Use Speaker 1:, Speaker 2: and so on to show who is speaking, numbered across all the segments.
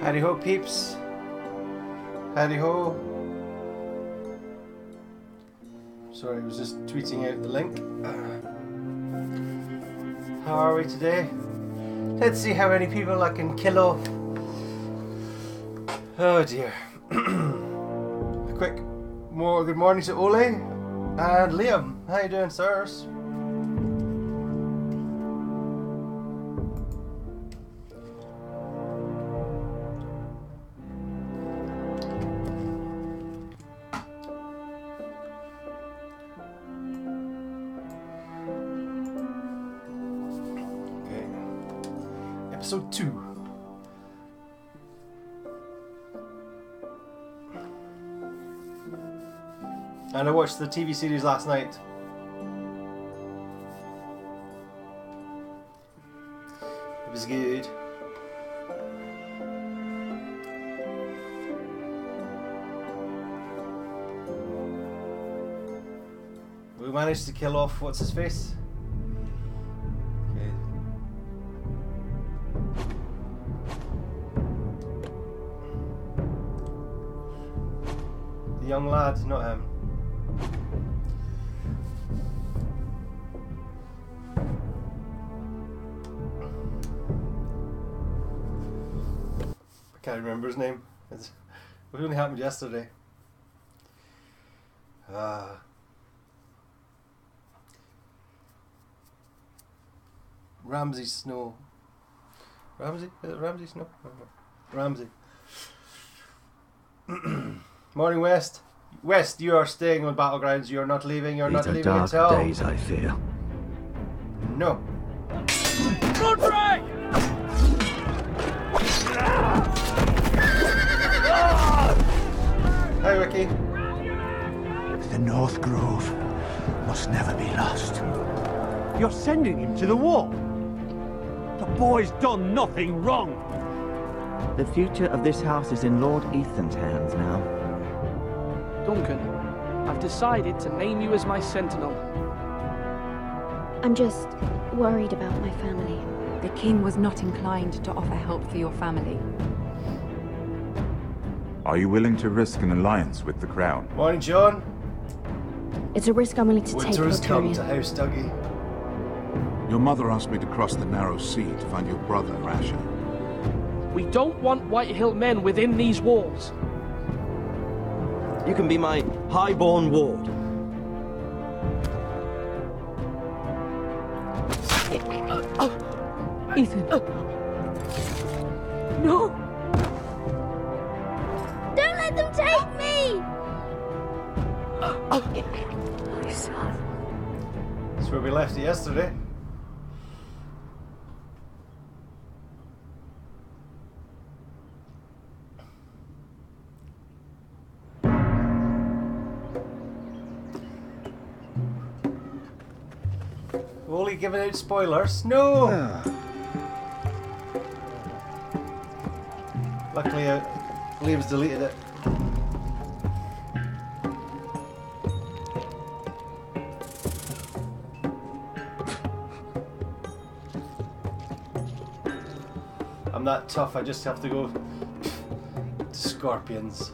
Speaker 1: Howdy ho, peeps. Howdy ho. Sorry, I was just tweeting out the link. How are we today? Let's see how many people I can kill off. Oh dear. A quick good morning to Ole and Liam. How you doing, sirs? Episode 2. And I watched the TV series last night. It was good. We managed to kill off what's his face? Young lad, not him. I can't remember his name. It only happened yesterday. Ramsay Snow. Ramsay? Is it Ramsay Snow? Ramsay. Morning, West. West, you are staying on Battlegrounds. You are not leaving. You are not leaving until...
Speaker 2: These are dark days, I fear.
Speaker 1: No.
Speaker 3: Roderick!
Speaker 1: Hi, Ricky.
Speaker 2: The North Grove must never be lost.
Speaker 3: You're sending him to the war? The boy's done nothing wrong.
Speaker 4: The future of this house is in Lord Ethan's hands now.
Speaker 5: Duncan, I've decided to name you as my sentinel.
Speaker 6: I'm just worried about my family.
Speaker 7: The king was not inclined to offer help for your family.
Speaker 8: Are you willing to risk an alliance with the crown?
Speaker 1: Morning, John.
Speaker 6: It's a risk I'm willing to take,
Speaker 1: Winter has come to
Speaker 6: Rotarian.
Speaker 1: House Dougie.
Speaker 9: Your mother asked me to cross the narrow sea to find your brother, Rasher.
Speaker 5: We don't want Whitehill men within these walls.
Speaker 4: You can be my highborn ward.
Speaker 7: Ethan. No!
Speaker 6: Don't let them take me!
Speaker 7: My son.
Speaker 1: That's where we left it yesterday. Only giving out spoilers. No! Luckily, Liam's deleted it. I'm that tough, I just have to go to scorpions.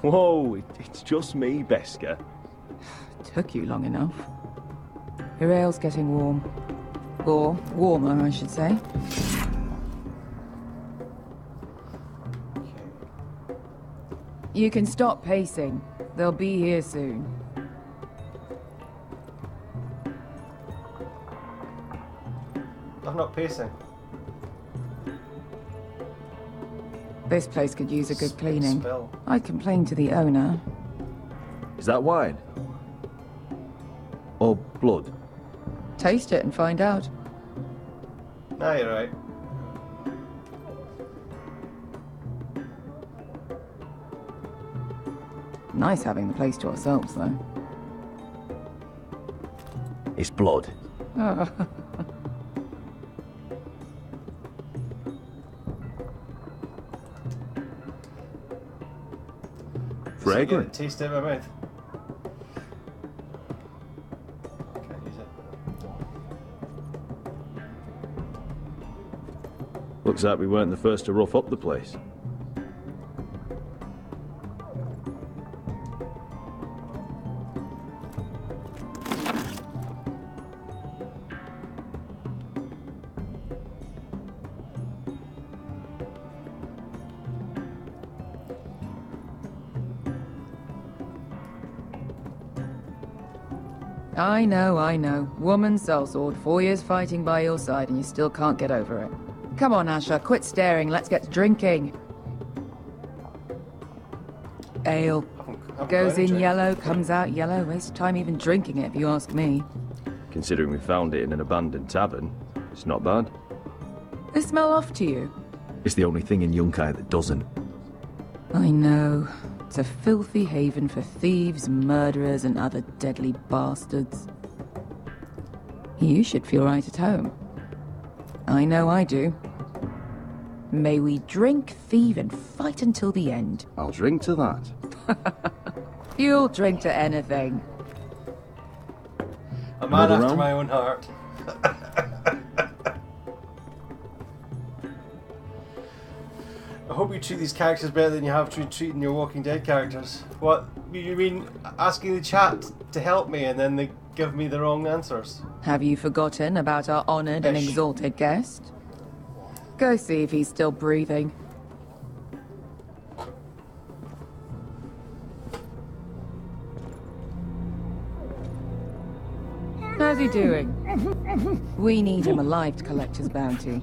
Speaker 10: Whoa, it's just me, Beska.
Speaker 7: Took you long enough. Your ale's getting warm. Or warmer, I should say. You can stop pacing. They'll be here soon.
Speaker 1: I'm not pacing.
Speaker 7: This place could use a good cleaning.
Speaker 1: Spill.
Speaker 7: I'd complain to the owner.
Speaker 10: Is that wine? Or blood?
Speaker 7: Taste it and find out.
Speaker 1: No, you're right.
Speaker 7: Nice having the place to ourselves, though.
Speaker 10: It's blood. Fragrant.
Speaker 1: Taste it in my mouth. Can't use it.
Speaker 10: Looks like we weren't the first to rough up the place.
Speaker 7: I know. Woman sellsword, 4 years fighting by your side and you still can't get over it. Come on, Asher, quit staring, let's get to drinking. Ale. Goes in yellow, comes out yellow. Waste time even drinking it, if you ask me.
Speaker 10: Considering we found it in an abandoned tavern, it's not bad.
Speaker 7: They smell off to you?
Speaker 10: It's the only thing in Yunkai that doesn't.
Speaker 7: I know. It's a filthy haven for thieves, murderers, and other deadly bastards. You should feel right at home. I know I do. May we drink, thieve, and fight until the end.
Speaker 10: I'll drink to that.
Speaker 7: You'll drink to anything.
Speaker 1: A man after my own heart. I hope you treat these characters better than you have treating your Walking Dead characters. What? You mean asking the chat to help me and then they give me the wrong answers?
Speaker 7: Have you forgotten about our honoured and exalted guest? Go see if he's still breathing. How's he doing? We need him alive to collect his bounty.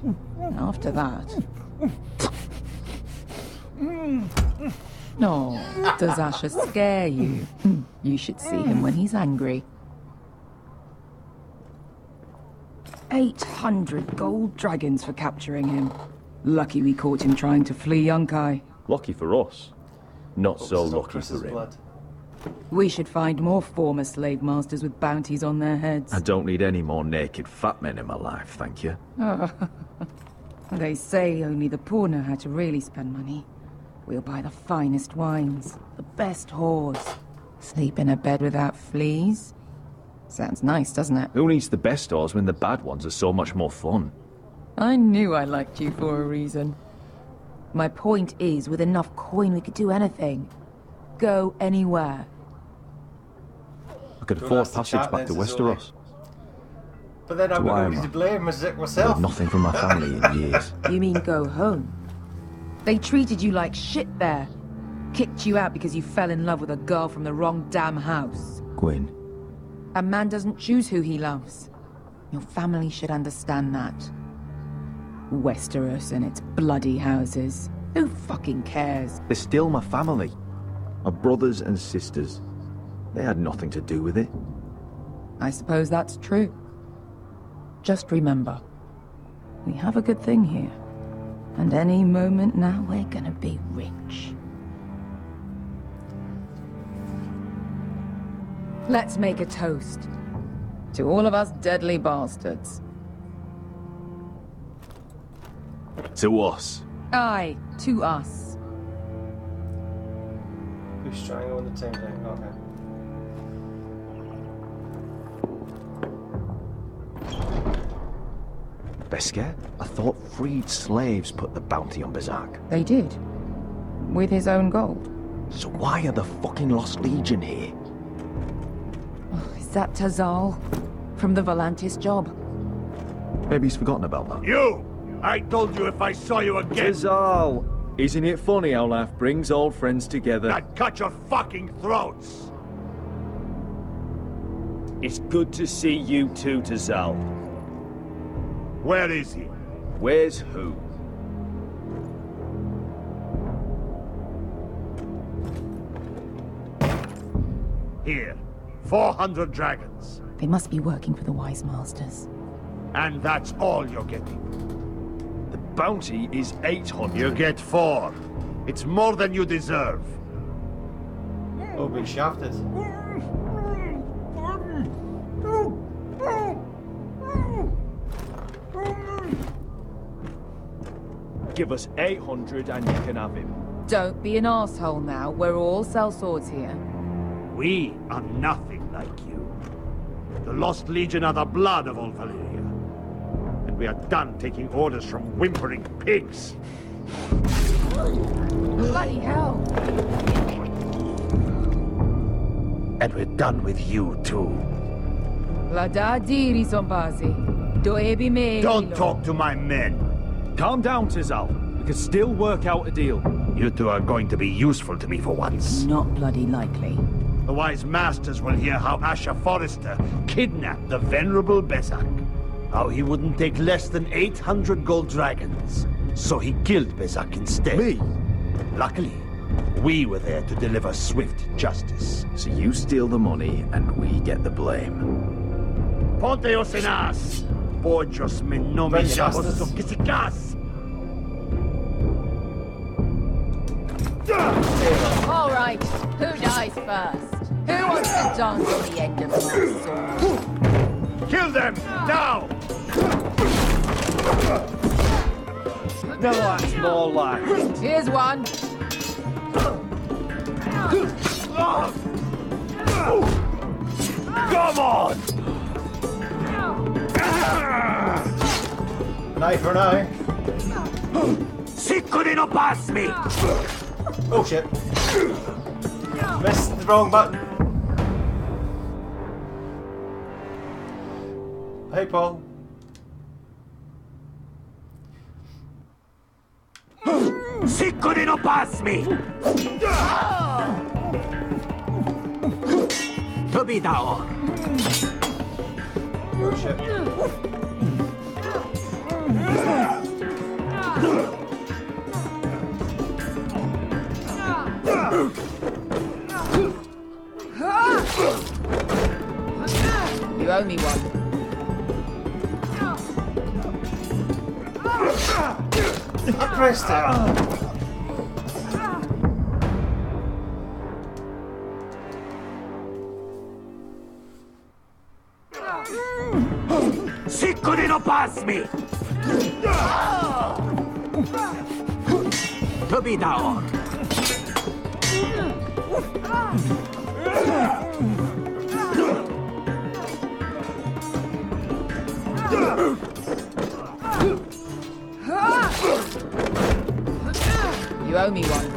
Speaker 7: After that... No, does Asher scare you? You should see him when he's angry. 800 gold dragons for capturing him. Lucky we caught him trying to flee Yunkai.
Speaker 10: Lucky for us. Not so lucky for him.
Speaker 1: Blood.
Speaker 7: We should find more former slave masters with bounties on their heads.
Speaker 10: I don't need any more naked fat men in my life, thank you.
Speaker 7: They say only the poor know how to really spend money. We'll buy the finest wines, the best whores. Sleep in a bed without fleas. Sounds nice, doesn't it?
Speaker 10: Who needs the best whores when the bad ones are so much more fun?
Speaker 7: I knew I liked you for a reason. My point is, with enough coin we could do anything. Go anywhere.
Speaker 10: I could afford passage back to Westeros.
Speaker 1: But then I've got nobody to blame myself.
Speaker 10: I've nothing from my family in years.
Speaker 7: You mean go home? They treated you like shit there. Kicked you out because you fell in love with a girl from the wrong damn house.
Speaker 10: Gwyn.
Speaker 7: A man doesn't choose who he loves. Your family should understand that. Westeros and its bloody houses. Who fucking cares?
Speaker 10: They're still my family. My brothers and sisters. They had nothing to do with it.
Speaker 7: I suppose that's true. Just remember, we have a good thing here. And any moment now, we're gonna be rich. Let's make a toast. To all of us deadly bastards.
Speaker 10: To us.
Speaker 7: Aye, to us.
Speaker 1: Who's trying on the same thing? Okay.
Speaker 10: Beskar? I thought freed slaves put the bounty on Berserk.
Speaker 7: They did. With his own gold.
Speaker 10: So why are the fucking Lost Legion here?
Speaker 7: Oh, is that Tazal? From the Volantis job?
Speaker 10: Maybe he's forgotten about that.
Speaker 3: You! I told you if I saw you again...
Speaker 10: Tazal! Isn't it funny how life brings old friends together?
Speaker 3: I'd cut your fucking throats!
Speaker 11: It's good to see you too, Tazal.
Speaker 3: Where is he?
Speaker 11: Where's who?
Speaker 3: Here. 400 dragons.
Speaker 7: They must be working for the Wise Masters.
Speaker 3: And that's all you're getting.
Speaker 11: The bounty is 800.
Speaker 3: You get 4. It's more than you deserve.
Speaker 1: Oh, been shafted.
Speaker 11: Give us 800 and you can have him.
Speaker 7: Don't be an asshole now. We're all sellswords here.
Speaker 3: We are nothing like you. The Lost Legion are the blood of all Valyria. And We are done taking orders from whimpering pigs.
Speaker 7: Bloody hell!
Speaker 2: And we're done with you, too.
Speaker 7: Lada diri zombazi. Do ebi me.
Speaker 3: Don't talk to my men.
Speaker 11: Calm down, Tizal. We can still work out a deal.
Speaker 3: You two are going to be useful to me for once.
Speaker 7: Not bloody likely.
Speaker 3: The wise masters will hear how Asher Forrester kidnapped the venerable Besak. How he wouldn't take less than 800 gold dragons. So he killed Besak instead.
Speaker 10: Me?
Speaker 3: Luckily, we were there to deliver swift justice.
Speaker 10: So you steal the money and we get the blame.
Speaker 3: Ponteos en as! Pollos me no me
Speaker 1: Justice.
Speaker 3: que se cas!
Speaker 7: All right, who dies first? Who wants to dance on the end of my sword?
Speaker 3: Kill them! Now!
Speaker 11: Now that's more like it.
Speaker 7: Here's one.
Speaker 3: Come on!
Speaker 1: An eye for an eye.
Speaker 3: Siccone no pass me!
Speaker 1: Oh shit. Missed the wrong button. Hey Paul.
Speaker 3: Siccone no pass me! To be down.
Speaker 1: Oh shit.
Speaker 7: You owe me one.
Speaker 1: I pressed it.
Speaker 3: Siccone no pass me! To be down.
Speaker 7: You owe me one.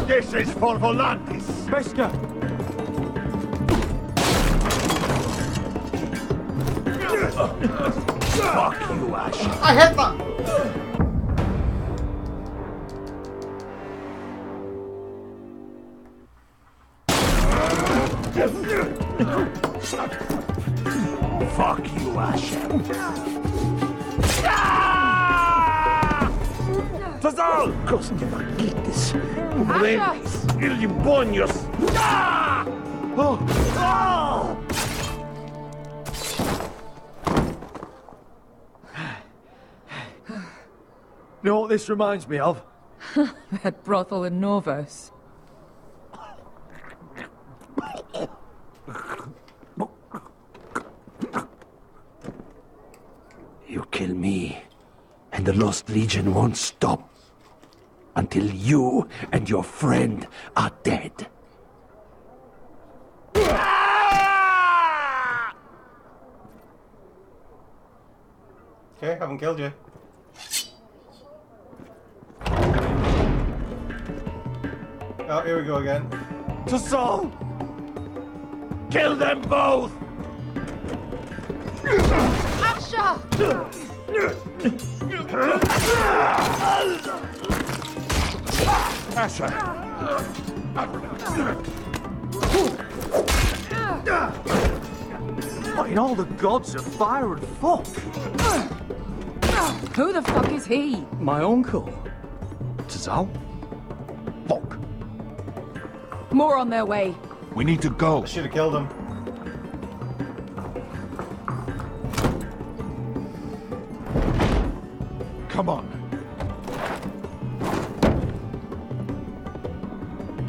Speaker 3: This is for Volantis.
Speaker 11: Beskar!
Speaker 3: Fuck you, Ash.
Speaker 1: I hit that.
Speaker 3: Fuck you, Ash. Fazal! Costi magitis. Umbrenis. Ilibonios. Oh! Oh!
Speaker 11: You know what this reminds me of?
Speaker 7: That brothel in Norvos.
Speaker 2: You kill me, and the Lost Legion won't stop until you and your friend are dead.
Speaker 1: Okay, haven't killed you. Oh, here we go again.
Speaker 3: To Saul! Kill them both!
Speaker 7: Asher!
Speaker 3: Asher!
Speaker 11: What in all the gods of fire and fuck?
Speaker 7: Who the fuck is he?
Speaker 11: My uncle. Tizal?
Speaker 2: Fuck.
Speaker 7: More on their way.
Speaker 9: We need to go.
Speaker 1: I should have killed him.
Speaker 9: Come on.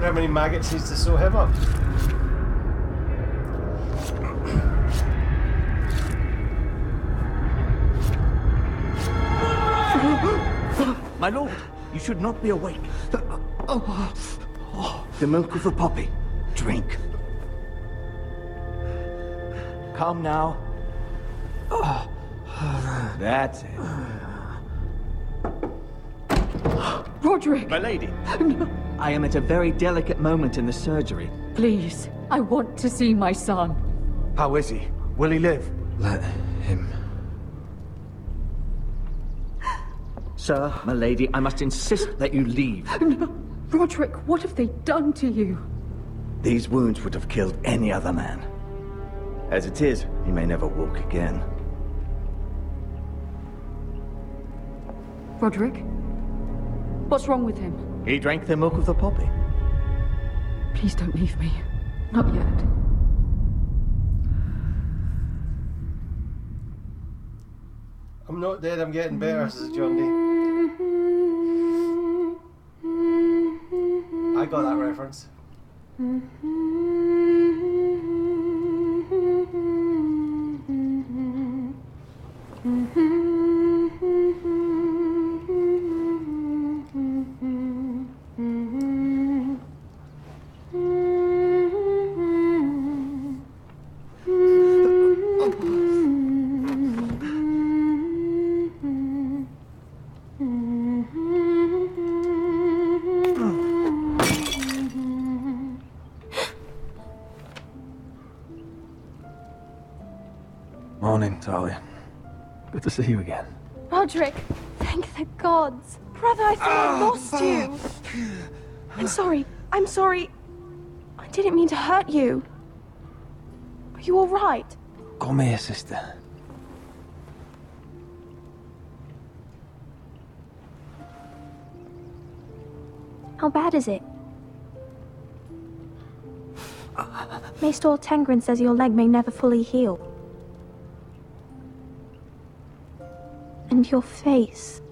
Speaker 1: wonder how many maggots needs to sew him up.
Speaker 10: My lord, you should not be awake. The milk of the poppy. Drink. Calm now. That's it.
Speaker 7: Roderick!
Speaker 10: My lady, I am at a very delicate moment in the surgery.
Speaker 7: Please, I want to see my son.
Speaker 3: How is he? Will he live?
Speaker 10: Let him. Sir, my lady, I must insist that you leave.
Speaker 7: No. Roderick, what have they done to you?
Speaker 10: These wounds would have killed any other man. As it is, he may never walk again.
Speaker 7: Roderick? What's wrong with him?
Speaker 10: He drank the milk of the poppy.
Speaker 7: Please don't leave me. Not yet.
Speaker 1: I'm not dead, I'm getting better, says John D. I got that reference.
Speaker 12: Morning, Talia. Good to see you again.
Speaker 6: Roderick, thank the gods. Brother, I thought I lost you. I'm sorry. I'm sorry. I didn't mean to hurt you. Are you all right?
Speaker 12: Call me a sister.
Speaker 6: How bad is it? Maester Tengrin says your leg may never fully heal. And your face.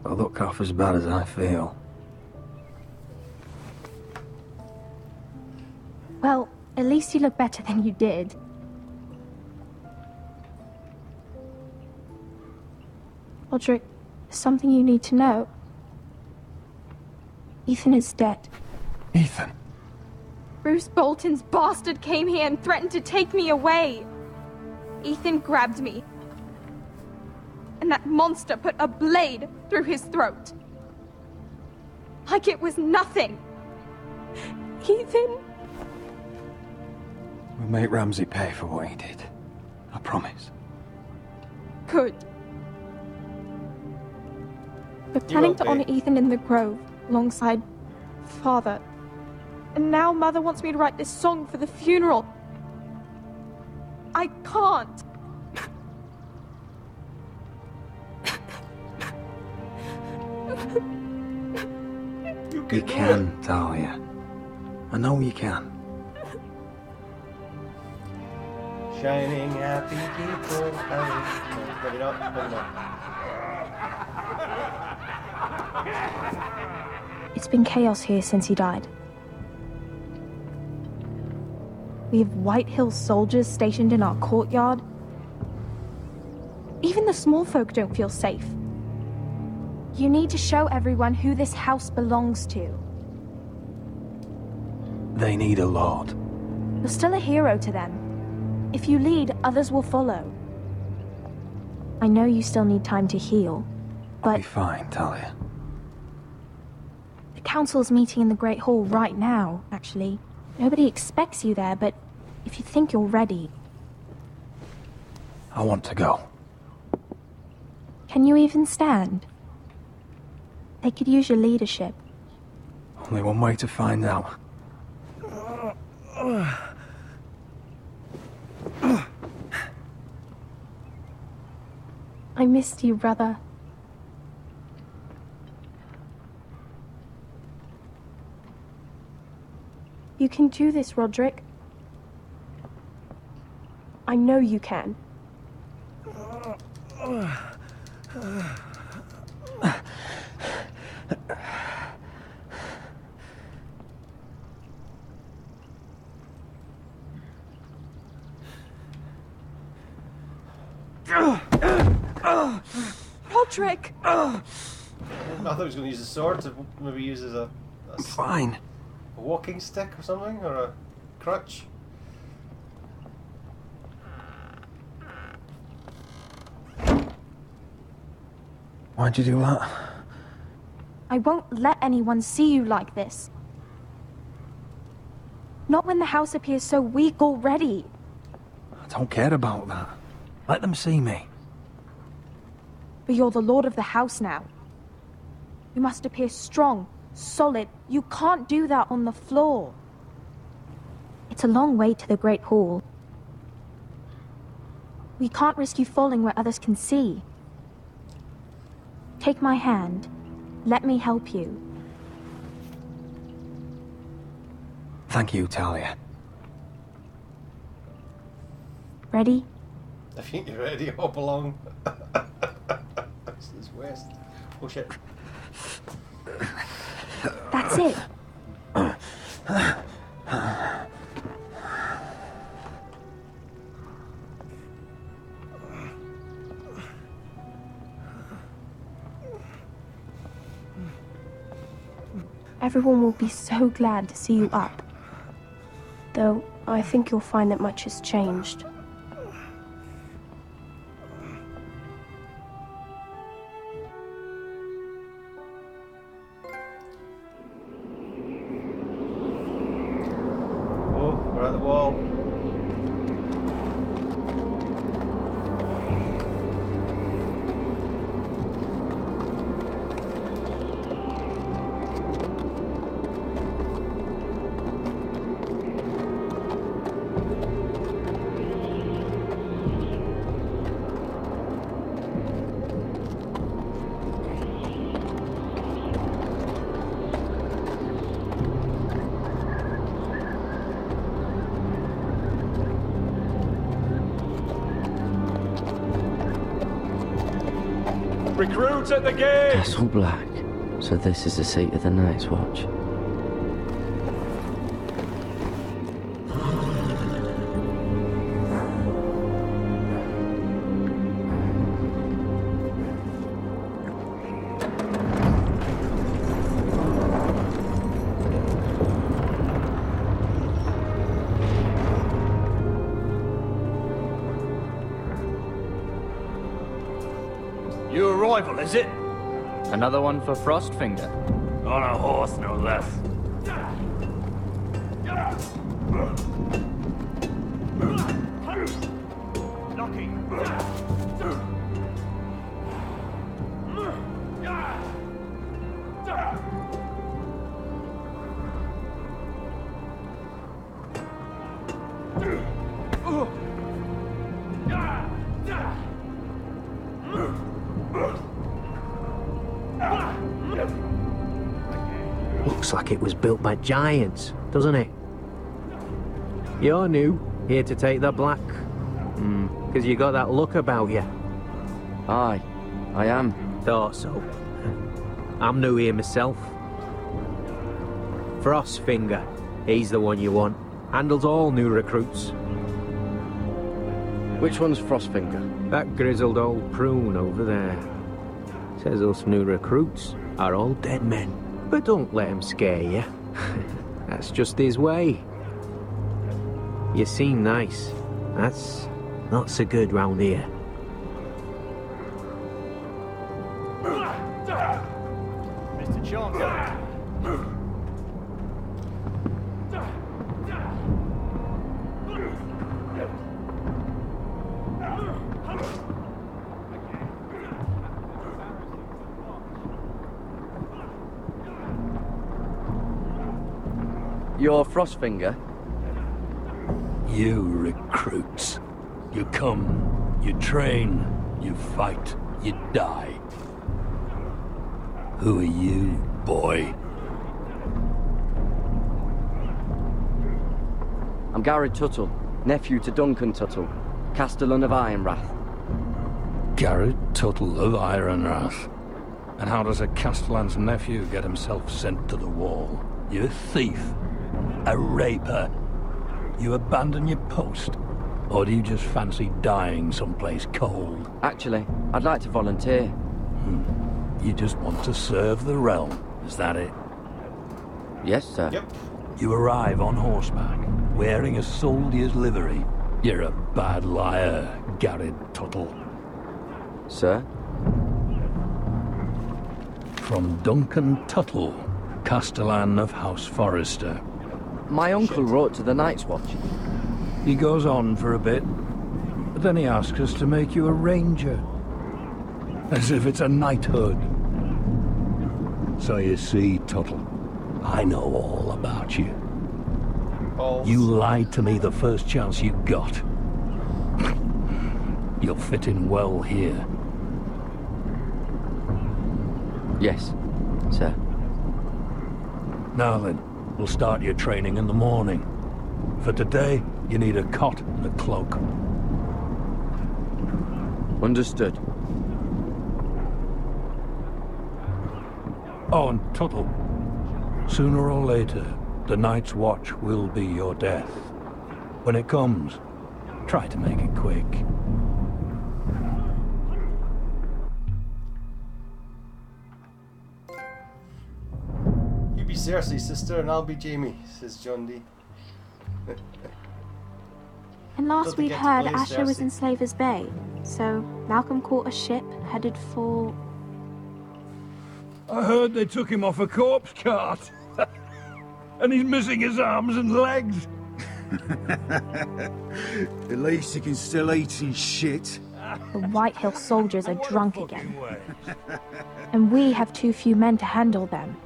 Speaker 12: I look half as bad as I feel.
Speaker 6: Well, at least you look better than you did. Roderick, there's something you need to know. Ethan is dead.
Speaker 12: Ethan?
Speaker 6: Bruce Bolton's bastard came here and threatened to take me away. Ethan grabbed me. And that monster put a blade through his throat. Like it was nothing. Ethan?
Speaker 12: We'll make Ramsay pay for what he did. I promise.
Speaker 6: Good. We're planning to honor Ethan in the Grove, alongside Father. And now Mother wants me to write this song for the funeral. I can't.
Speaker 12: You can, Talia. I know you can.
Speaker 1: Shining happy people. Maybe not. Maybe not.
Speaker 6: It's been chaos here since he died. We have White Hill soldiers stationed in our courtyard. Even the small folk don't feel safe. You need to show everyone who this house belongs to.
Speaker 12: They need a lord.
Speaker 6: You're still a hero to them. If you lead, others will follow. I know you still need time to heal, but...
Speaker 12: I'll be fine, Talia.
Speaker 6: The council's meeting in the Great Hall right now, actually. Nobody expects you there, but if you think you're ready...
Speaker 12: I want to go.
Speaker 6: Can you even stand? They could use your leadership.
Speaker 12: Only one way to find out.
Speaker 6: I missed you, brother. You can do this, Roderick. I know you can. Roderick!
Speaker 1: I thought he was going to use a sword to maybe use as a
Speaker 12: Fine.
Speaker 1: a walking stick or something, or a crutch.
Speaker 12: Why'd you do that?
Speaker 6: I won't let anyone see you like this. Not when the house appears so weak already.
Speaker 12: I don't care about that. Let them see me.
Speaker 6: But you're the lord of the house now. You must appear strong, solid. You can't do that on the floor. It's a long way to the Great Hall. We can't risk you falling where others can see. Take my hand. Let me help you.
Speaker 12: Thank you, Talia.
Speaker 6: Ready?
Speaker 1: I think you're ready. Hop along. This is west. Oh shit.
Speaker 6: That's it.
Speaker 13: Everyone will be so glad to see you up. Though, I think you'll find that much has changed.
Speaker 1: Oh, we're at the wall.
Speaker 11: Recruits at the gate!
Speaker 14: Castle Black. So this is the seat of the Night's Watch.
Speaker 11: Your arrival, is it?
Speaker 15: Another one for Frostfinger.
Speaker 11: On a horse, no less.
Speaker 16: Looks like it was built by giants, doesn't it? You're new, here to take the black. Because you got that look about you.
Speaker 14: Aye, I am.
Speaker 16: Thought so. I'm new here myself. Frostfinger, he's the one you want. Handles all new recruits.
Speaker 14: Which one's Frostfinger?
Speaker 16: That grizzled old prune over there. Says us new recruits are all dead men. But don't let him scare you. That's just his way. You seem nice. That's not so good round here.
Speaker 15: Mr. Chancellor.
Speaker 14: You're Frostfinger?
Speaker 2: You recruits. You come, you train, you fight, you die. Who are you, boy?
Speaker 14: I'm Garrett Tuttle, nephew to Duncan Tuttle, Castellan of Ironrath.
Speaker 2: Garrett Tuttle of Ironrath. And how does a Castellan's nephew get himself sent to the wall? You a thief? A raper? You abandon your post? Or do you just fancy dying someplace cold?
Speaker 14: Actually, I'd like to volunteer.
Speaker 2: You just want to serve the realm, is that it?
Speaker 14: Yes, sir.
Speaker 1: Yep.
Speaker 2: You arrive on horseback, wearing a soldier's livery. You're a bad liar, Garrett Tuttle.
Speaker 14: Sir?
Speaker 2: From Duncan Tuttle, Castellan of House Forrester.
Speaker 14: My uncle wrote to the Night's Watch.
Speaker 2: He goes on for a bit, but then he asks us to make you a ranger. As if it's a knighthood. So you see, Tuttle, I know all about you.
Speaker 1: Balls.
Speaker 2: You lied to me the first chance you got. You'll fit in well here.
Speaker 14: Yes, sir.
Speaker 2: Now then, we'll start your training in the morning. For today, you need a cot and a cloak.
Speaker 14: Understood.
Speaker 2: Oh, and Tuttle, sooner or later, the Night's Watch will be your death. When it comes, try to make it quick.
Speaker 1: You be Cersei, sister, and I'll be Jamie, says John D.
Speaker 13: And last
Speaker 1: Doesn't
Speaker 13: we'd
Speaker 1: get to
Speaker 13: heard
Speaker 1: play
Speaker 13: Asher was
Speaker 1: Cersei.
Speaker 13: in Slaver's Bay, so Malcolm caught a ship headed for...
Speaker 2: I heard they took him off a corpse cart. And he's missing his arms and legs.
Speaker 17: At least he can still eat his shit.
Speaker 13: The White Hill soldiers are drunk again. And we have too few men to handle them.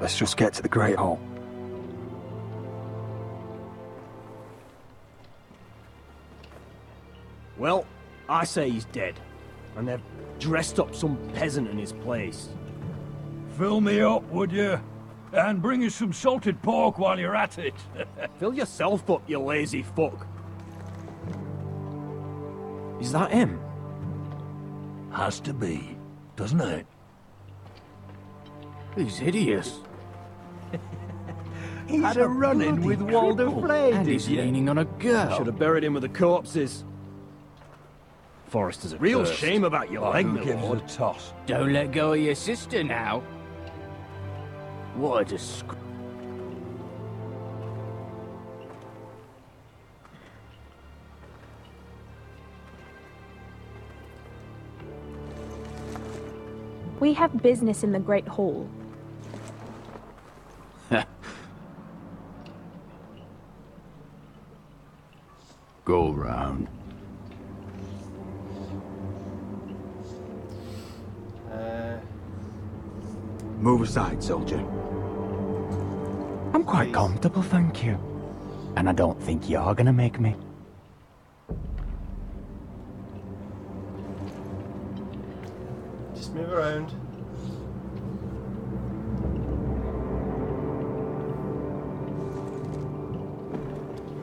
Speaker 12: Let's just get to the Great Hall.
Speaker 11: Well, I say he's dead. And they've dressed up some peasant in his place.
Speaker 2: Fill me up, would you? And bring us some salted pork while you're at it.
Speaker 11: Fill yourself up, you lazy fuck. Is that him?
Speaker 2: Has to be, doesn't it?
Speaker 11: He's hideous.
Speaker 16: He's a running with Walder Flay,
Speaker 11: And he's leaning on a girl. Should have buried him with the corpses. Forrester's a
Speaker 3: Real
Speaker 11: curse.
Speaker 3: shame about your leg,
Speaker 2: Who
Speaker 3: my
Speaker 2: gives
Speaker 3: lord.
Speaker 2: a toss?
Speaker 15: Don't let go of your sister now. What a disgrace.
Speaker 13: We have business in the Great Hall.
Speaker 12: Go round.
Speaker 17: Move aside, soldier.
Speaker 18: I'm quite comfortable, thank you. And I don't think you're gonna make me.
Speaker 1: Just move around.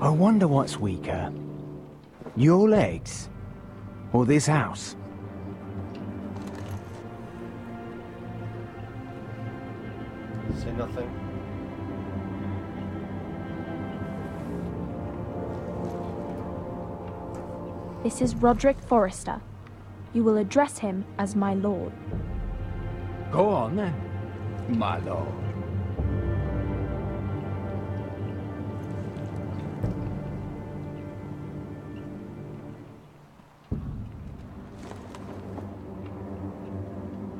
Speaker 18: I wonder what's weaker. Your legs? Or this house?
Speaker 1: Say nothing.
Speaker 13: This is Roderick Forrester. You will address him as my lord.
Speaker 16: Go on then, my lord.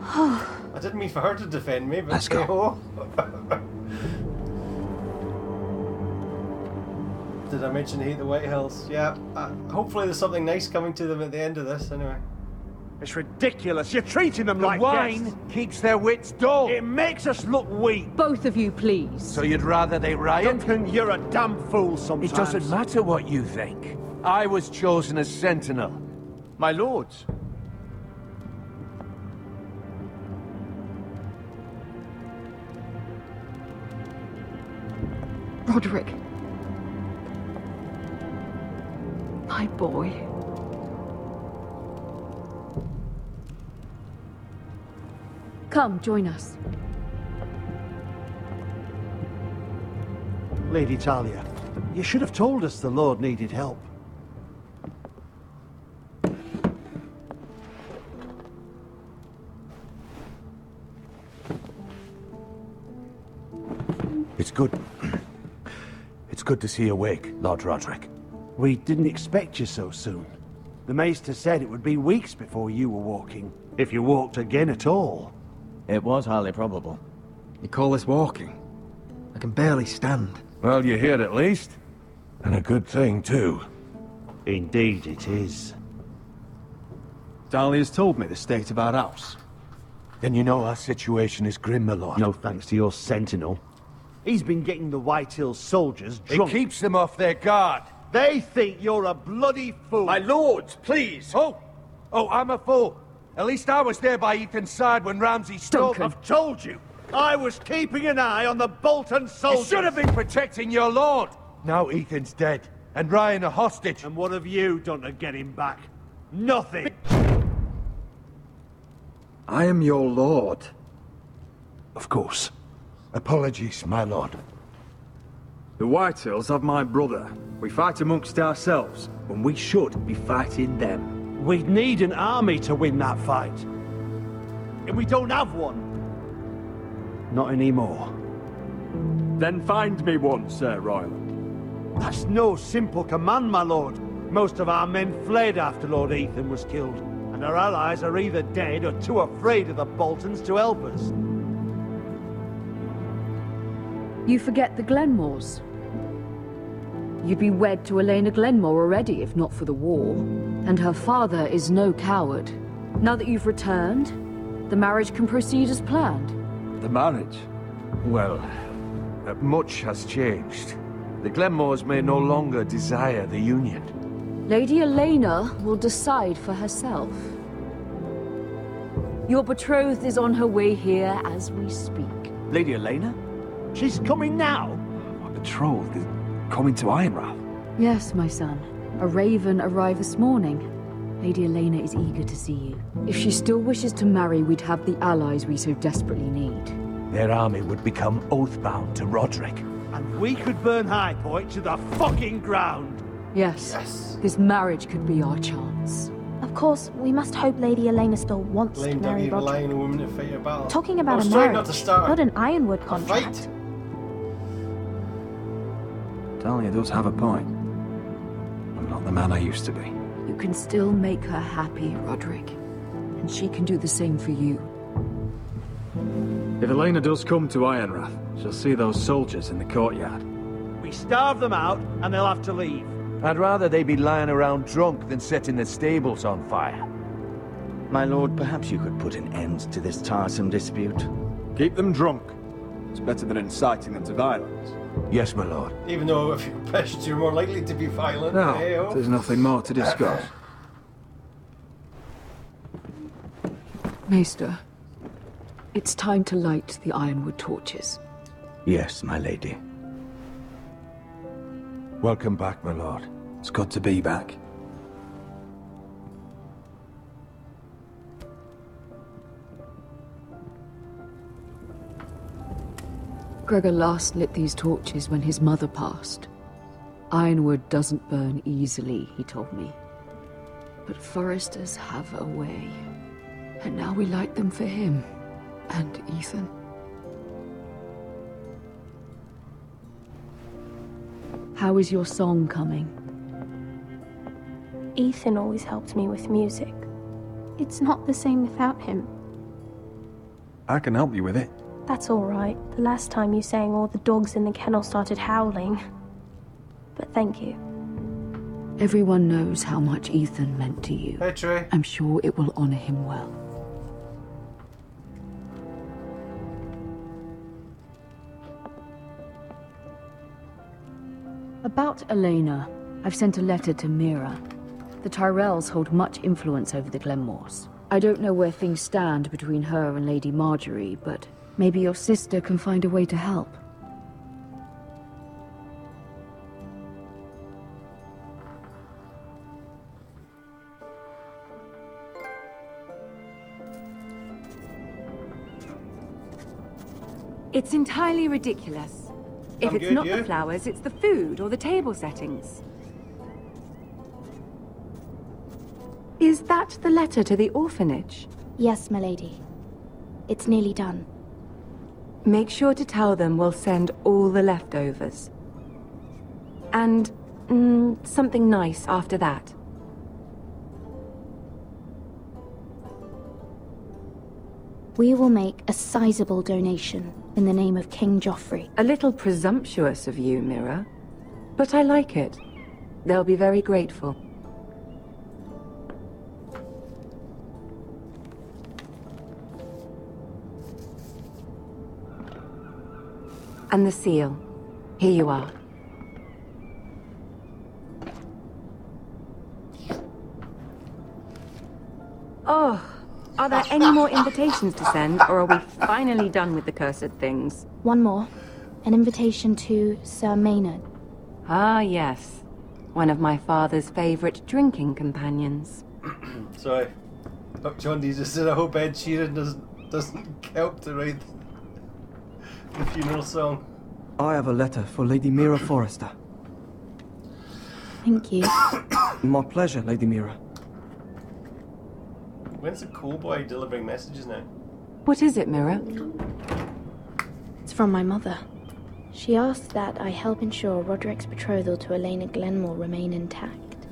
Speaker 1: I didn't mean for her to defend me, but
Speaker 12: Let's go.
Speaker 1: hey-ho. Did I mention I hate the White Hills? Yeah. Hopefully there's something nice coming to them at the end of this, anyway.
Speaker 3: It's ridiculous. You're treating them
Speaker 19: The
Speaker 3: like
Speaker 19: wine
Speaker 3: guests.
Speaker 19: keeps their wits dull.
Speaker 3: It makes us look weak.
Speaker 19: Both of you, please. So you'd rather they riot?
Speaker 3: Duncan, you're a damn fool sometimes.
Speaker 19: It doesn't matter what you think. I was chosen as sentinel. My lords.
Speaker 20: Roderick. My boy. Come, join us.
Speaker 3: Lady Talia, you should have told us the Lord needed help.
Speaker 17: It's good. It's good to see you awake, Lord Roderick.
Speaker 3: We didn't expect you so soon. The Maester said it would be weeks before you were walking, if you walked again at all.
Speaker 10: It was highly probable.
Speaker 12: You call this walking? I can barely stand.
Speaker 19: Well, you're here at least. And a good thing, too.
Speaker 3: Indeed it is.
Speaker 17: Dahlia's told me the state of our house.
Speaker 3: Then you know our situation is grim, my lord. No thanks to your sentinel. He's been getting the White Hills soldiers drunk.
Speaker 19: It keeps them off their guard.
Speaker 3: They think you're a bloody fool.
Speaker 19: My lords, please. Oh, I'm a fool. At least I was there by Ethan's side when Ramsay stole...
Speaker 3: I've told you. I was keeping an eye on the Bolton soldiers.
Speaker 19: You should have been protecting your lord. Now Ethan's dead, and Ryan a hostage.
Speaker 3: And what have you done to get him back? Nothing.
Speaker 12: I am your lord.
Speaker 17: Of course. Apologies, my lord.
Speaker 12: The Whitehills have my brother. We fight amongst ourselves, when we should be fighting them.
Speaker 3: We'd need an army to win that fight. And we don't have one. Not anymore.
Speaker 12: Then find me one, Sir Royland.
Speaker 3: That's no simple command, my lord. Most of our men fled after Lord Ethan was killed, and our allies are either dead or too afraid of the Boltons to help us.
Speaker 20: You forget the Glenmores. You'd be wed to Elena Glenmore already, if not for the war. And her father is no coward. Now that you've returned, the marriage can proceed as planned.
Speaker 19: The marriage? Well, much has changed. The Glenmores may no longer desire the union.
Speaker 20: Lady Elena will decide for herself. Your betrothed is on her way here as we speak.
Speaker 17: Lady Elena?
Speaker 3: She's coming now?
Speaker 12: My betrothed is coming to Ironrath.
Speaker 20: Yes, my son. A raven arrived this morning. Lady Elena is eager to see you. If she still wishes to marry, we'd have the allies we so desperately need.
Speaker 17: Their army would become oathbound to Roderick.
Speaker 3: And we could burn High Point to the fucking ground.
Speaker 20: Yes. This marriage could be our chance.
Speaker 13: Of course, we must hope Lady Elena still wants to marry Roderick.
Speaker 1: A woman to fight a battle.
Speaker 13: Talking about a marriage, not an Ironwood contract.
Speaker 12: Talia does have a point. I'm not the man I used to be.
Speaker 20: You can still make her happy, Roderick. And she can do the same for you.
Speaker 12: If Elena does come to Ironrath, she'll see those soldiers in the courtyard.
Speaker 3: We starve them out, and they'll have to leave.
Speaker 19: I'd rather they be lying around drunk than setting the stables on fire.
Speaker 10: My lord, perhaps you could put an end to this tiresome dispute.
Speaker 12: Keep them drunk. It's better than inciting them to violence.
Speaker 17: Yes, my lord.
Speaker 1: Even though if you're pissed, you're more likely to be violent.
Speaker 12: No,
Speaker 1: Hey-o.
Speaker 12: there's nothing more to discuss.
Speaker 20: Maester, it's time to light the Ironwood torches.
Speaker 10: Yes, my lady.
Speaker 17: Welcome back, my lord.
Speaker 12: It's good to be back.
Speaker 20: Gregor last lit these torches when his mother passed. Ironwood doesn't burn easily, he told me. But foresters have a way. And now we light them for him. And Ethan. How is your song coming?
Speaker 13: Ethan always helped me with music. It's not the same without him.
Speaker 12: I can help you with it.
Speaker 13: That's all right. The last time you sang, all the dogs in the kennel started howling. But thank you.
Speaker 20: Everyone knows how much Ethan meant to you.
Speaker 1: Hey, Trey.
Speaker 20: I'm sure it will honor him well. About Elena, I've sent a letter to Mira. The Tyrells hold much influence over the Glenmores. I don't know where things stand between her and Lady Marjorie, but maybe your sister can find a way to help.
Speaker 21: It's entirely ridiculous. If
Speaker 1: I'm
Speaker 21: it's
Speaker 1: good,
Speaker 21: not
Speaker 1: you?
Speaker 21: the flowers, it's the food or the table settings. Is that the letter to the orphanage?
Speaker 22: Yes, my lady. It's nearly done.
Speaker 21: Make sure to tell them we'll send all the leftovers. And something nice after that.
Speaker 22: We will make a sizable donation in the name of King Joffrey.
Speaker 21: A little presumptuous of you, Mira. But I like it. They'll be very grateful. And the seal. Here you are. Oh, are there any more invitations to send, or are we finally done with the cursed things?
Speaker 22: One more. An invitation to Sir Maynard.
Speaker 21: Ah, yes. One of my father's favorite drinking companions.
Speaker 1: Sorry. Oh, John D just said, I hope Ed Sheeran doesn't help to write the funeral song.
Speaker 23: I have a letter for Lady Mira Forrester.
Speaker 22: Thank you.
Speaker 23: My pleasure, Lady Mira.
Speaker 1: When's the cool boy delivering messages now?
Speaker 21: What is it, Mira?
Speaker 22: It's from my mother. She asked that I help ensure Roderick's betrothal to Elena Glenmore remain intact.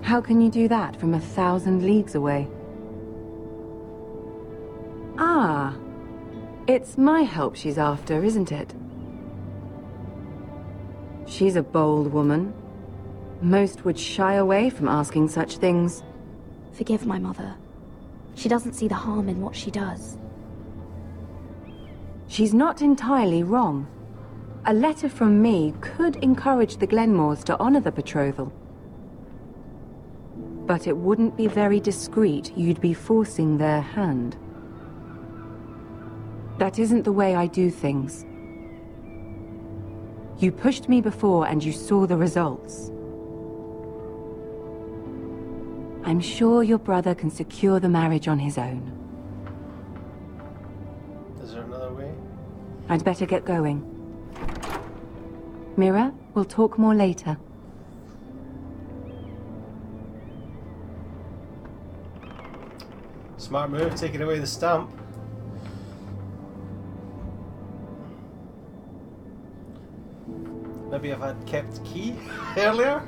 Speaker 21: How can you do that from 1,000 leagues away? Ah, it's my help she's after, isn't it? She's a bold woman. Most would shy away from asking such things.
Speaker 22: Forgive my mother. She doesn't see the harm in what she does.
Speaker 21: She's not entirely wrong. A letter from me could encourage the Glenmores to honor the betrothal. But it wouldn't be very discreet. You'd be forcing their hand. That isn't the way I do things. You pushed me before and you saw the results. I'm sure your brother can secure the marriage on his own.
Speaker 1: Is there another way?
Speaker 21: I'd better get going. Mira, we'll talk more later.
Speaker 1: Smart move, taking away the stamp. Maybe if I'd kept the key earlier?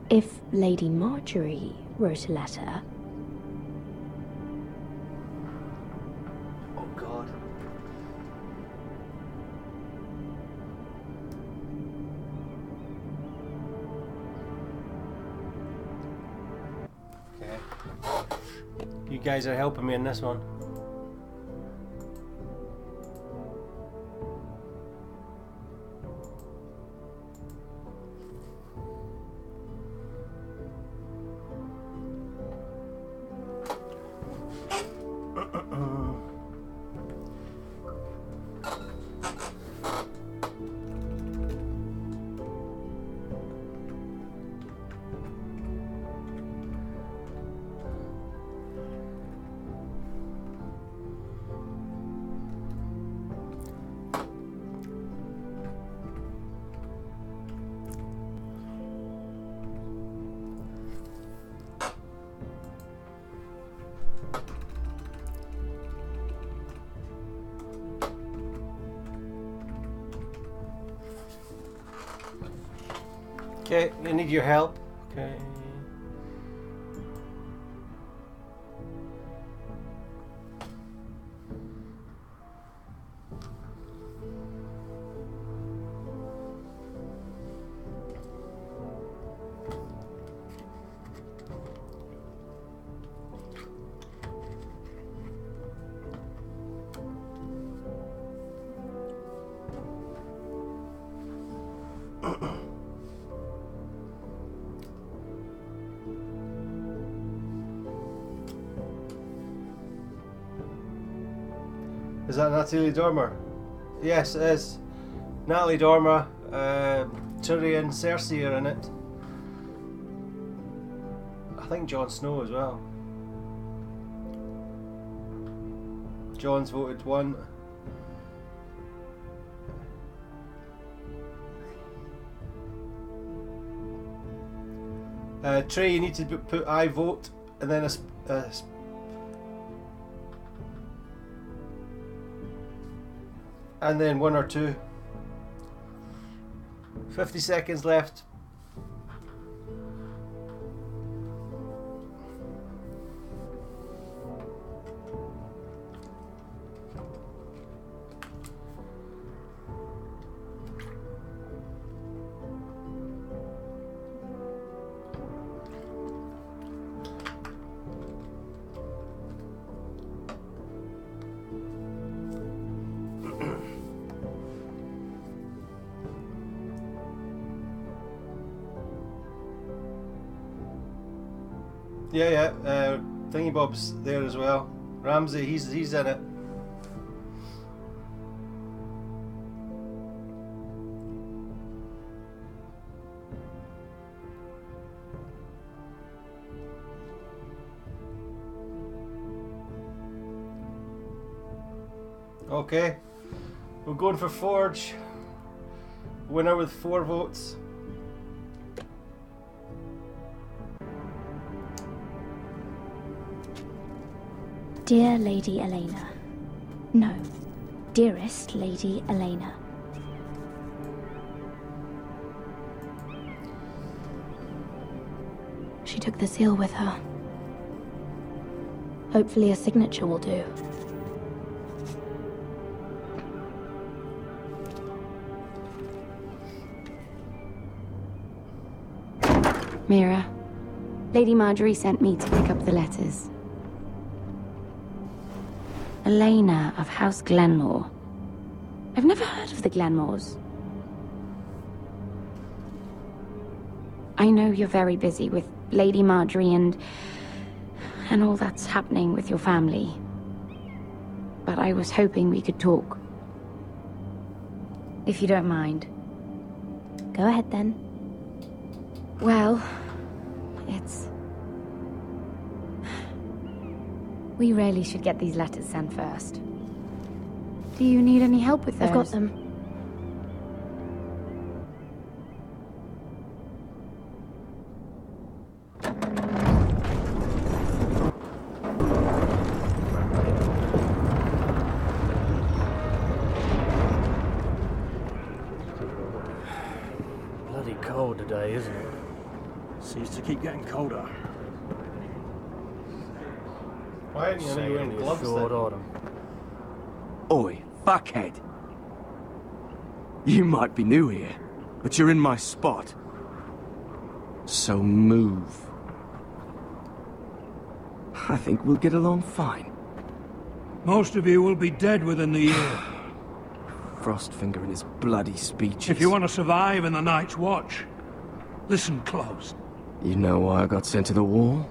Speaker 22: If Lady Marjorie wrote a letter...
Speaker 1: Oh God. Okay. You guys are helping me in this one. Okay, I need your help. Okay. Is that Natalie Dormer? Yes, it is. Natalie Dormer, Tyrion, Cersei are in it. I think Jon Snow as well. Jon's voted 1. Trey, you need to put I vote and then and then 1 or 2. 50 seconds left. Yeah, Thingy Bob's there as well. Ramsey, he's in it. Okay, we're going for Forge. Winner with 4 votes.
Speaker 22: Dear Lady Elena. No, dearest Lady Elena. She took the seal with her. Hopefully a signature will do.
Speaker 4: Mira, Lady Marjorie sent me to pick up the letters. Elena of House Glenmore. I've never heard of the Glenmores. I know you're very busy with Lady Marjorie and all that's happening with your family. But I was hoping we could talk. If you don't mind.
Speaker 22: Go ahead then.
Speaker 4: Well, it's... We really should get these letters sent first. Do you need any help with those?
Speaker 22: I've got them.
Speaker 11: Bloody cold today, isn't it? Seems to keep getting colder.
Speaker 1: Why aren't you wearing gloves
Speaker 11: short
Speaker 1: then?
Speaker 11: autumn.
Speaker 23: Oi, fuckhead. You might be new here, but you're in my spot. So move. I think we'll get along fine.
Speaker 2: Most of you will be dead within the year.
Speaker 23: Frostfinger and his bloody speeches.
Speaker 2: If you want to survive in the Night's Watch, listen close.
Speaker 23: You know why I got sent to the wall?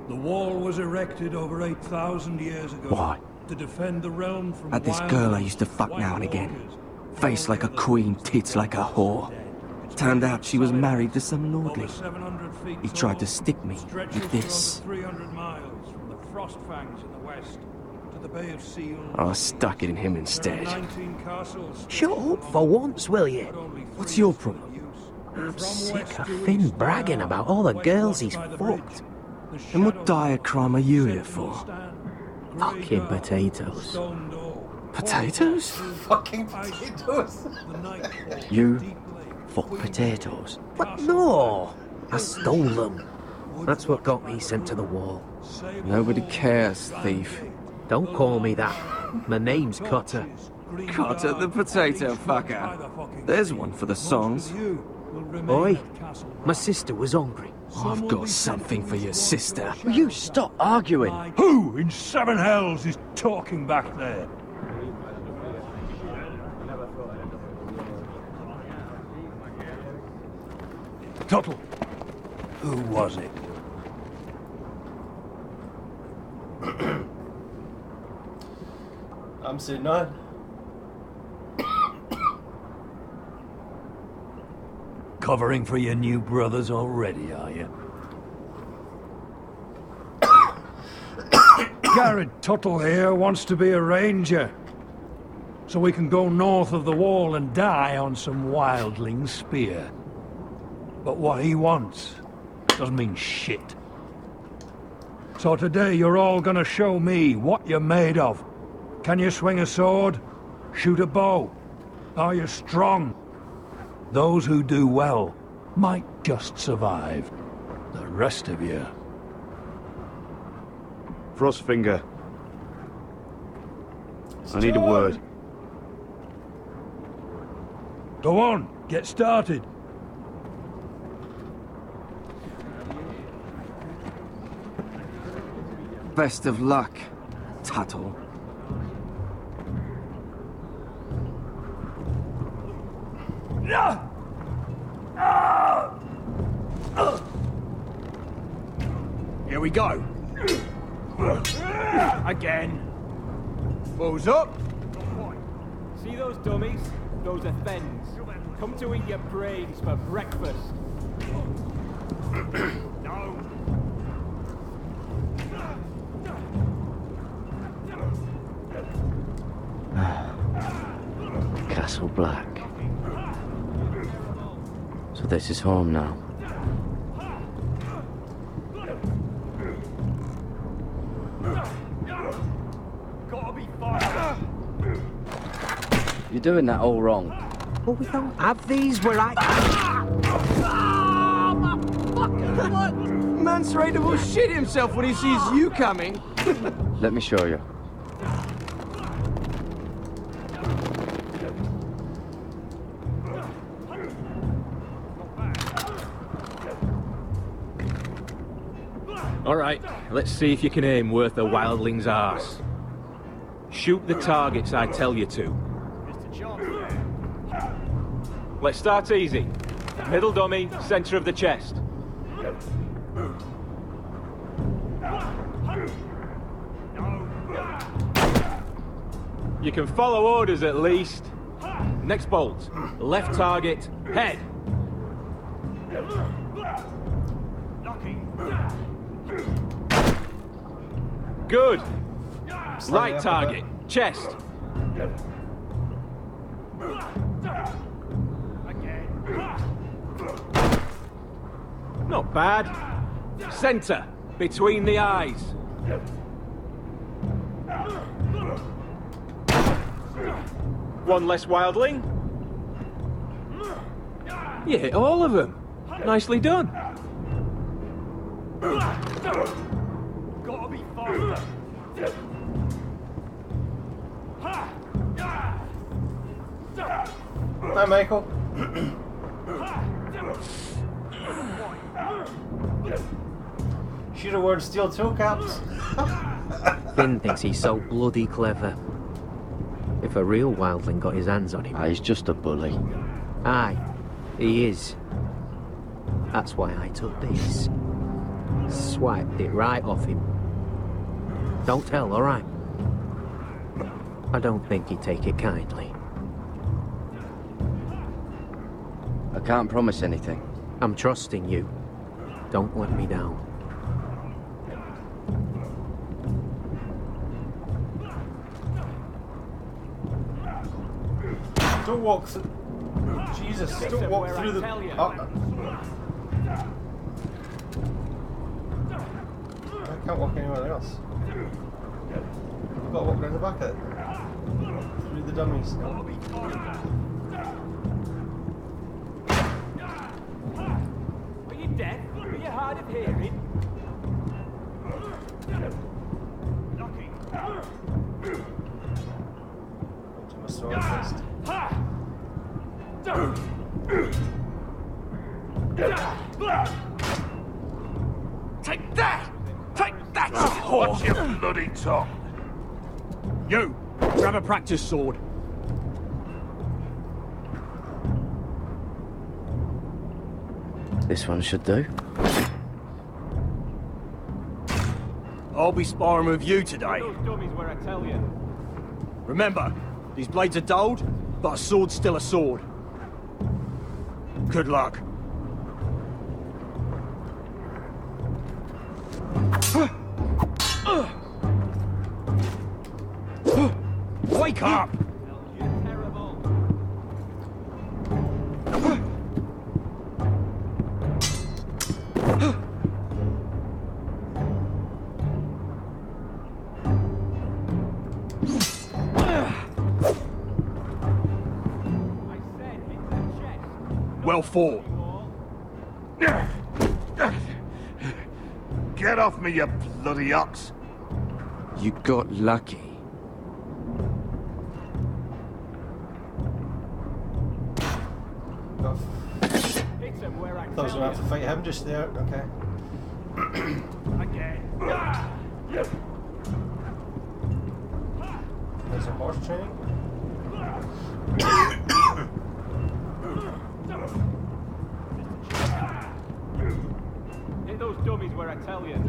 Speaker 2: The wall was erected over 8,000 years ago.
Speaker 23: Why?
Speaker 2: To defend the realm from
Speaker 23: Had this
Speaker 2: wild
Speaker 23: girl I used to fuck now and again. Face like a queen, tits like a whore. Turned out she was married to some lordly. He tried to stick me with this.
Speaker 2: 300 miles from the Frost Fangs in the west to the Bay of Seals.
Speaker 23: I stuck it in him instead.
Speaker 2: 19 castles.
Speaker 16: Shut up for once, will you?
Speaker 23: What's your problem?
Speaker 16: I'm sick of Finn bragging about all the girls he's fucked.
Speaker 23: And what dire crime are you here for?
Speaker 16: Fucking potatoes.
Speaker 23: Potatoes?
Speaker 1: Fucking potatoes.
Speaker 23: You?
Speaker 16: Fuck potatoes? What? No! I stole them. That's what got me sent to the wall.
Speaker 23: Nobody cares, thief.
Speaker 16: Don't call me that. My name's Cutter.
Speaker 23: Cutter the potato fucker. There's one for the songs.
Speaker 16: Oi, my sister was hungry.
Speaker 23: I've got something for your sister.
Speaker 16: Will you stop arguing?
Speaker 2: Who in 7 hells is talking back there? Tuttle, who was it?
Speaker 1: I'm saying none.
Speaker 2: Covering for your new brothers already, are you? Garrett Tuttle here wants to be a ranger. So we can go north of the wall and die on some wildling spear. But what he wants doesn't mean shit. So today you're all gonna show me what you're made of. Can you swing a sword? Shoot a bow? Are you strong? Those who do well might just survive. The rest of you...
Speaker 12: Frostfinger. I need a word.
Speaker 2: Go on, get started.
Speaker 23: Best of luck, Tuttle.
Speaker 11: Here we go. Again.
Speaker 5: Balls up. See those dummies? Those are thens. Come to eat your brains for breakfast. No.
Speaker 14: Castle Black. So this is home now. You're doing that all wrong.
Speaker 16: Well, we don't have these where I...
Speaker 23: Man's ready to shit himself when he sees you coming.
Speaker 14: Let me show you.
Speaker 16: All right, let's see if you can aim worth a wildling's arse. Shoot the targets I tell you to. Let's start easy. Middle dummy, center of the chest. You can follow orders at least. Next bolt. Left target, head. Good. Right target, chest. Not bad. Center, between the eyes. One less wildling. You hit all of them. Nicely done.
Speaker 5: Gotta be faster.
Speaker 1: Hi, Michael. Should have worn steel toe caps.
Speaker 16: Finn thinks he's so bloody clever. If a real wildling got his hands on him...
Speaker 14: He's just a bully.
Speaker 16: Aye, he is. That's why I took this. Swiped it right off him. Don't tell, all right? I don't think he'd take it kindly.
Speaker 14: I can't promise anything.
Speaker 16: I'm trusting you. Don't let me down.
Speaker 1: Don't walk through... Jesus, don't walk through the... I can't walk anywhere else. I've got to walk around the back of it. Through the dummies.
Speaker 5: Are you deaf? Are you hard of hearing?
Speaker 1: To my sword first.
Speaker 3: Take that! Take that! Watch your bloody tongue!
Speaker 11: You! Grab a practice sword.
Speaker 14: This one should do.
Speaker 11: I'll be sparring with you today.
Speaker 5: Those dummies where I tell you.
Speaker 11: Remember, these blades are dulled, but a sword's still a sword. Good luck.
Speaker 12: Stop! Well fought. Get off me, you bloody ox!
Speaker 23: You got lucky.
Speaker 1: I was gonna have to fight him just there. Okay. There's a horse training.
Speaker 5: Hit those dummies where I tell you.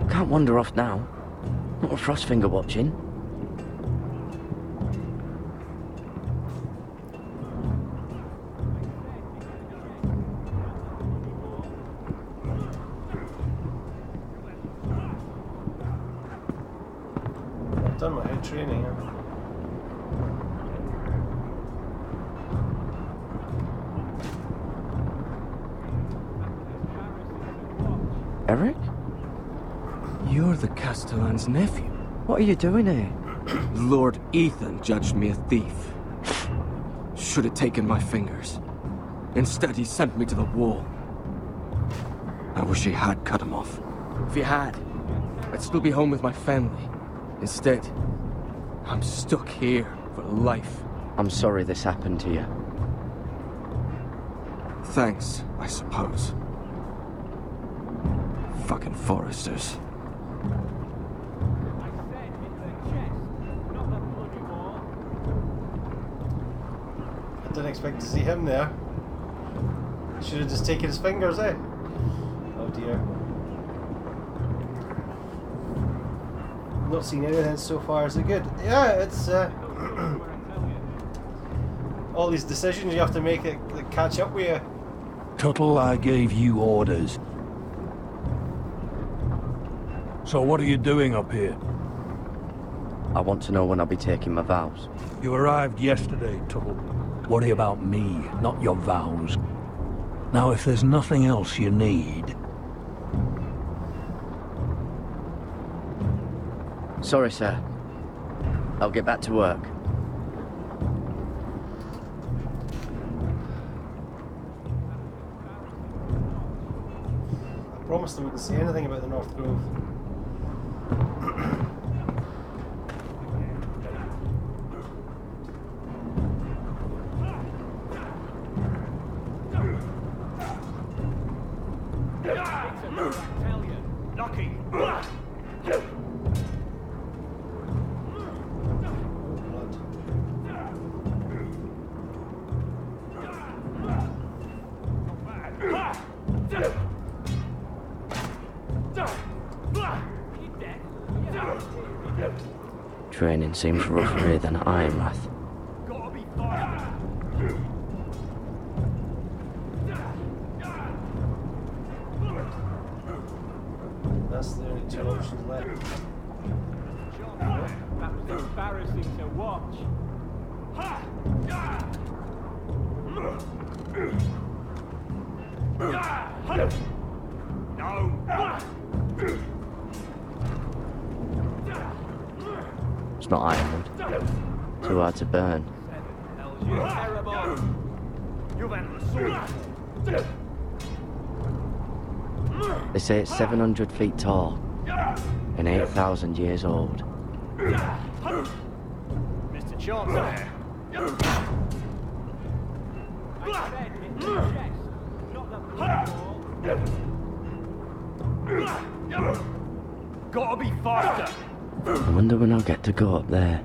Speaker 14: Can't wander off now. Not with Frostfinger watching.
Speaker 1: I've done my head training.
Speaker 14: Eric?
Speaker 23: You're the Castellan's nephew.
Speaker 14: What are you doing here?
Speaker 23: Lord Ethan judged me a thief. Should have taken my fingers. Instead, he sent me to the wall. I wish he had cut him off. If he had, I'd still be home with my family. Instead, I'm stuck here for life.
Speaker 14: I'm sorry this happened to you.
Speaker 23: Thanks, I suppose. Fucking Foresters.
Speaker 1: I didn't expect to see him there. Should have just taken his fingers, eh? Oh dear. Not seen anything so far. Is it good? Yeah, it's all these decisions you have to make that catch up with you.
Speaker 2: Tuttle, I gave you orders. So what are you doing up here?
Speaker 14: I want to know when I'll be taking my vows.
Speaker 2: You arrived yesterday, Tuttle. Worry about me, not your vows. Now, if there's nothing else you need...
Speaker 14: Sorry, sir. I'll get back to work.
Speaker 1: I promised I wouldn't say anything about the North Grove.
Speaker 14: Training seems rougher here than Ironrath.
Speaker 1: That's the only two options left.
Speaker 5: That was embarrassing to watch.
Speaker 14: It's not ironwood. Too hard to burn.
Speaker 5: You're terrible. You've had the sword.
Speaker 14: They say it's 700 feet tall and 8,000 years old.
Speaker 5: Mr. Chaucer. I said in the chest, not the ball. Gotta be faster.
Speaker 14: I wonder when I'll get to go up there.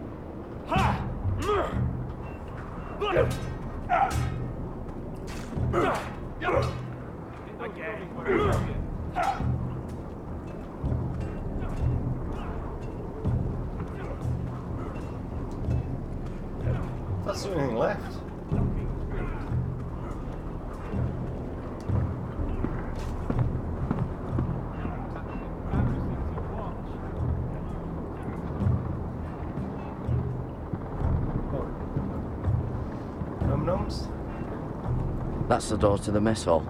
Speaker 1: That's the only thing left.
Speaker 14: That's the door to the mess hall.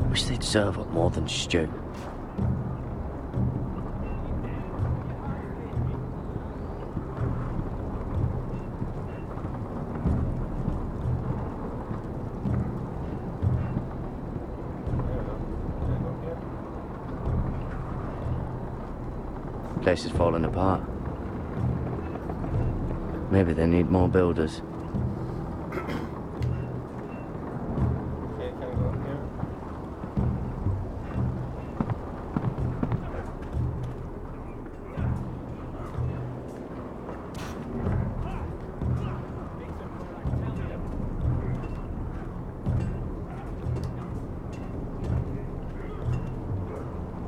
Speaker 14: Wish they'd serve up more than stew. Place is falling apart. Maybe they need more builders.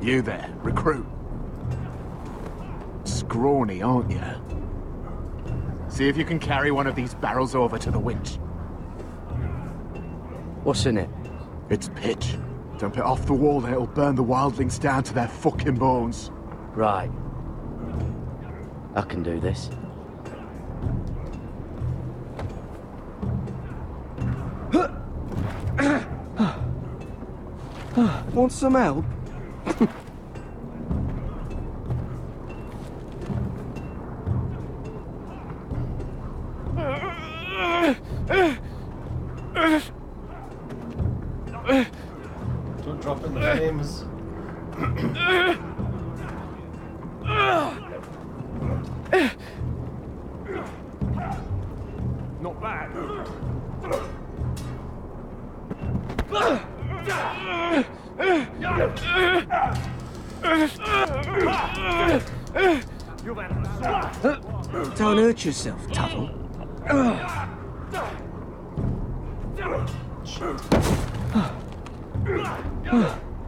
Speaker 17: You there, recruit? Scrawny, aren't you? See if you can carry one of these barrels over to the winch.
Speaker 14: What's in it?
Speaker 17: It's pitch. Dump it off the wall and it'll burn the wildlings down to their fucking bones.
Speaker 14: Right. I can do this.
Speaker 23: Want some help?
Speaker 1: Don't drop in the flames.
Speaker 5: Not bad.
Speaker 23: Don't hurt yourself, Tuttle.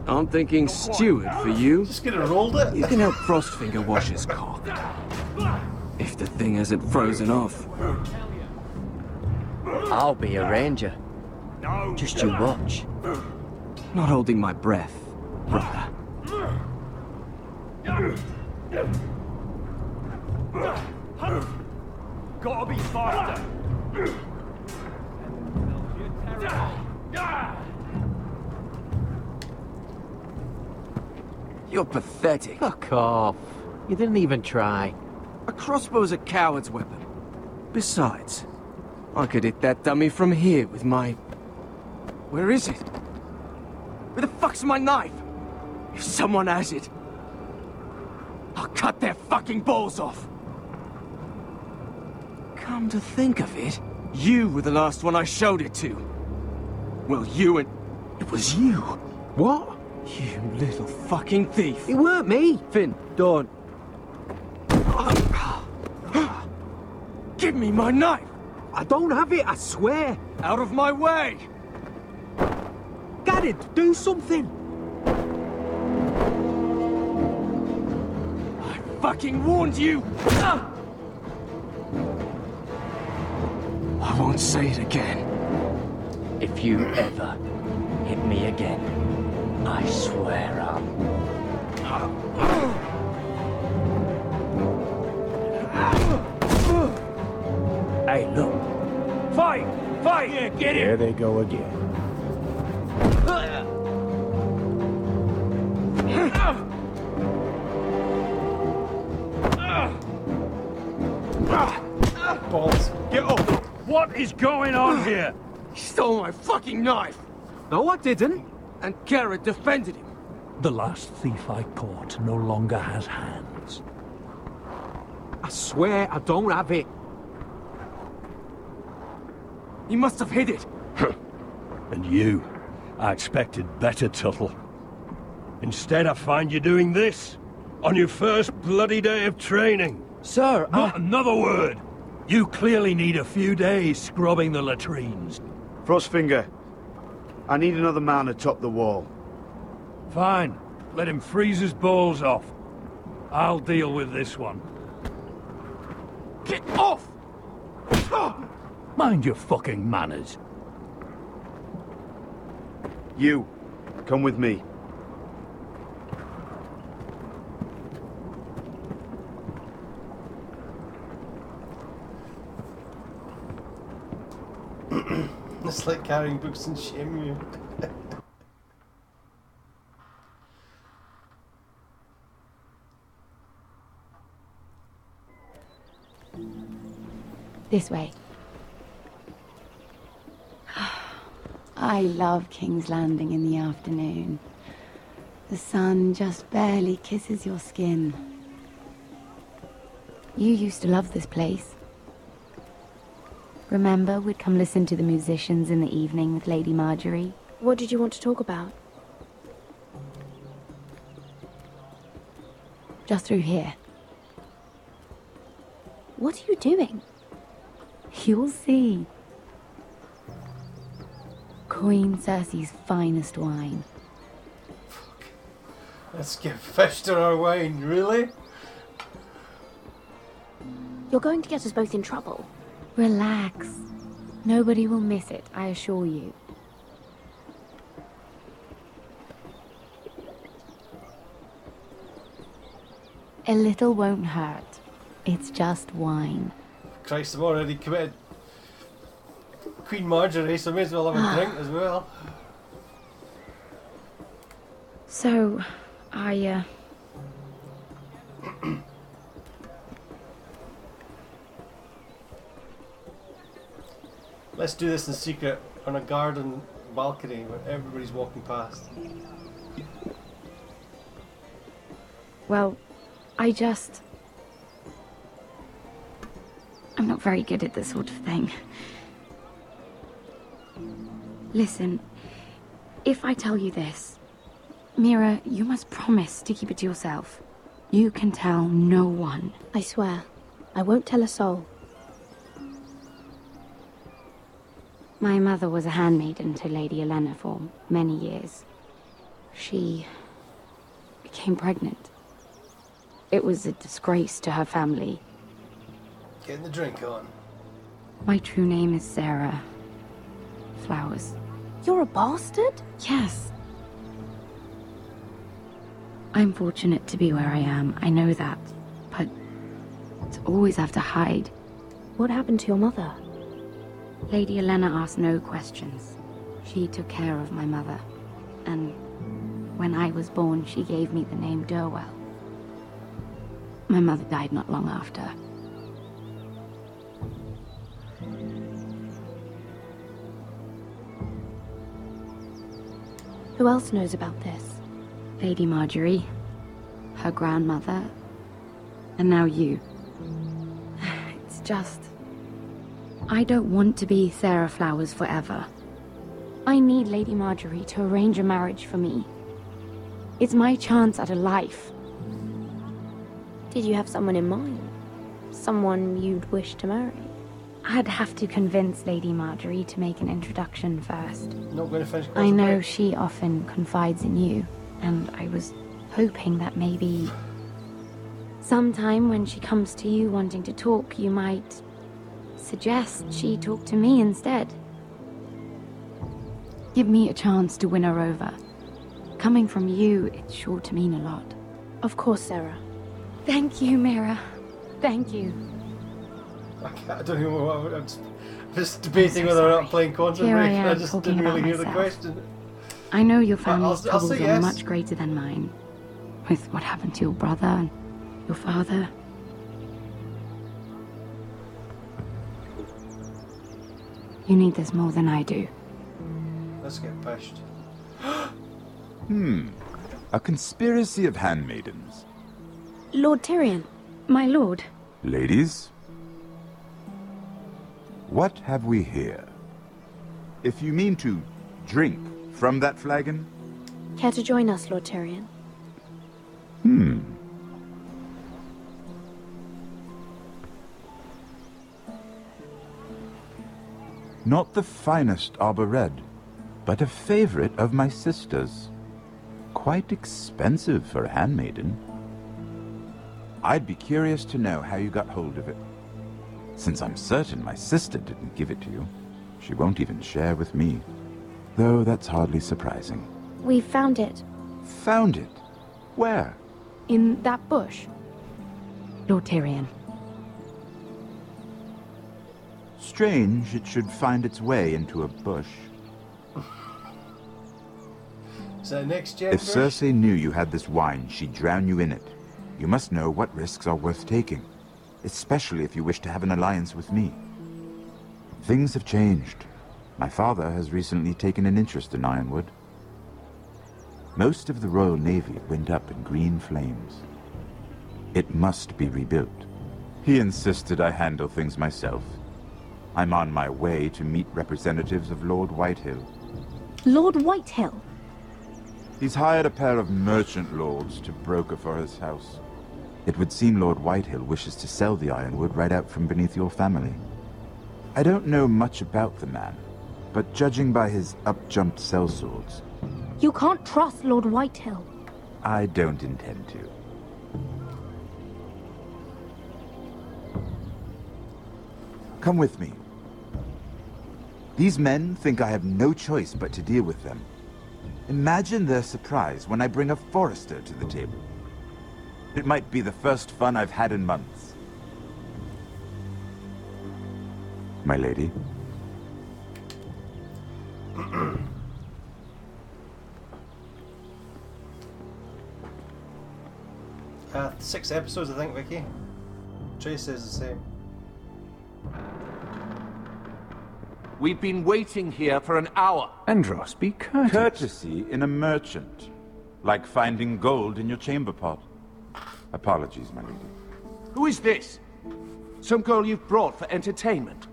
Speaker 23: I'm thinking steward for you.
Speaker 1: Just gonna roll it.
Speaker 23: You can help Frostfinger wash his cock. If the thing hasn't frozen off.
Speaker 14: I'll be a ranger. Just you watch.
Speaker 23: Not holding my breath, brother.
Speaker 5: Gotta be faster.
Speaker 23: You're pathetic.
Speaker 16: Fuck off. You didn't even try.
Speaker 23: A crossbow's a coward's weapon. Besides, I could hit that dummy from here with my... Where is it? Where the fuck's my knife? If someone has it, I'll cut their fucking balls off. Come to think of it, you were the last one I showed it to. Well, you and... It was you.
Speaker 16: What?
Speaker 23: You little fucking thief.
Speaker 16: It weren't me.
Speaker 23: Finn, don't. Give me my knife!
Speaker 16: I don't have it, I swear.
Speaker 23: Out of my way!
Speaker 16: Garrett, do something.
Speaker 23: I fucking warned you! I won't say it again.
Speaker 14: If you ever hit me again, I swear I'll...
Speaker 16: Hey, look.
Speaker 5: Fight! Fight! Yeah, get
Speaker 18: There they go again.
Speaker 1: Balls.
Speaker 5: Get up! What is going on here?
Speaker 23: He stole my fucking knife!
Speaker 16: No, I didn't.
Speaker 23: And Garrett defended him.
Speaker 2: The last thief I caught no longer has hands.
Speaker 16: I swear I don't have it.
Speaker 23: He must have hid it.
Speaker 5: And you? I expected better, Tuttle. Instead, I find you doing this on your first bloody day of training.
Speaker 23: Sir,
Speaker 5: Not another word! You clearly need a few days scrubbing the latrines.
Speaker 12: Frostfinger,
Speaker 3: I need another man atop the wall.
Speaker 2: Fine. Let him freeze his balls off. I'll deal with this one.
Speaker 3: Get off!
Speaker 2: Mind your fucking manners.
Speaker 3: You, come with me.
Speaker 1: It's like carrying books and shaming you.
Speaker 4: This way. I love King's Landing in the afternoon. The sun just barely kisses your skin. You used to love this place. Remember, we'd come listen to the musicians in the evening with Lady Marjorie?
Speaker 22: What did you want to talk about?
Speaker 4: Just through here.
Speaker 22: What are you doing?
Speaker 4: You'll see. Queen Cersei's finest wine.
Speaker 1: Let's give fish to our wine, really?
Speaker 22: You're going to get us both in trouble.
Speaker 4: Relax. Nobody will miss it, I assure you. A little won't hurt. It's just wine.
Speaker 1: Christ, I've already committed Queen Marjorie, so I may as well have a drink as well.
Speaker 4: So,
Speaker 1: Let's do this in secret on a garden balcony where everybody's walking past.
Speaker 4: Well, I'm not very good at this sort of thing. Listen, if I tell you this, Mira, you must promise to keep it to yourself. You can tell no one.
Speaker 22: I swear, I won't tell a soul.
Speaker 4: My mother was a handmaiden to Lady Olenna for many years. She became pregnant. It was a disgrace to her family.
Speaker 1: Getting the drink on.
Speaker 4: My true name is Sarah Flowers.
Speaker 22: You're a bastard?
Speaker 4: Yes. I'm fortunate to be where I am, I know that. But to always have to hide.
Speaker 22: What happened to your mother?
Speaker 4: Lady Olenna asked no questions. She took care of my mother. And when I was born, she gave me the name Durwell. My mother died not long after.
Speaker 22: Who else knows about this?
Speaker 4: Lady Marjorie, her grandmother, and now you. It's just... I don't want to be Sarah Flowers forever. I need Lady Marjorie to arrange a marriage for me. It's my chance at a life.
Speaker 22: Did you have someone in mind? Someone you'd wish to marry?
Speaker 4: I'd have to convince Lady Marjorie to make an introduction first.
Speaker 1: Not going to finish.
Speaker 4: I know she often confides in you, and I was hoping that maybe sometime when she comes to you wanting to talk, you might suggest she talk to me instead. Give me a chance to win her over. Coming from you, it's sure to mean a lot.
Speaker 22: Of course, Sarah.
Speaker 4: Thank you, Mira. Thank you.
Speaker 1: I don't even know what I'm just debating whether or not I'm playing concentration. I just didn't really hear the question.
Speaker 4: I know your family's
Speaker 1: I'll
Speaker 4: troubles
Speaker 1: say
Speaker 4: are
Speaker 1: yes.
Speaker 4: much greater than mine. With what happened to your brother and your father. You need this more than I do.
Speaker 1: Let's get pushed.
Speaker 7: A conspiracy of handmaidens.
Speaker 22: Lord Tyrion.
Speaker 4: My lord.
Speaker 7: Ladies, what have we here? If you mean to drink from that flagon?
Speaker 22: Care to join us, Lord Tyrion?
Speaker 7: Not the finest arbor red. but a favorite of my sister's. Quite expensive for a handmaiden. I'd be curious to know how you got hold of it. Since I'm certain my sister didn't give it to you, she won't even share with me. Though that's hardly surprising.
Speaker 22: We found it.
Speaker 7: Found it? Where?
Speaker 22: In that bush.
Speaker 4: Lord Tyrion.
Speaker 7: Strange it should find its way into a bush.
Speaker 1: Is that next gen
Speaker 7: If
Speaker 1: bush?
Speaker 7: Cersei knew you had this wine, she'd drown you in it. You must know what risks are worth taking, especially if you wish to have an alliance with me. Things have changed. My father has recently taken an interest in Ironwood. Most of the Royal Navy went up in green flames. It must be rebuilt. He insisted I handle things myself. I'm on my way to meet representatives of Lord Whitehill.
Speaker 22: Lord Whitehill?
Speaker 7: He's hired a pair of merchant lords to broker for his house. It would seem Lord Whitehill wishes to sell the Ironwood right out from beneath your family. I don't know much about the man, but judging by his up-jumped sellswords,
Speaker 22: You can't trust Lord Whitehill.
Speaker 7: I don't intend to. Come with me. These men think I have no choice but to deal with them. Imagine their surprise when I bring a Forrester to the table. It might be the first fun I've had in months. My lady.
Speaker 1: 6 episodes, I think, Vicky. Trace says the same.
Speaker 19: We've been waiting here for an hour.
Speaker 10: Andros, be courteous.
Speaker 7: Courtesy in a merchant. Like finding gold in your chamber pot. Apologies, my lady.
Speaker 19: Who is this? Some girl you've brought for entertainment?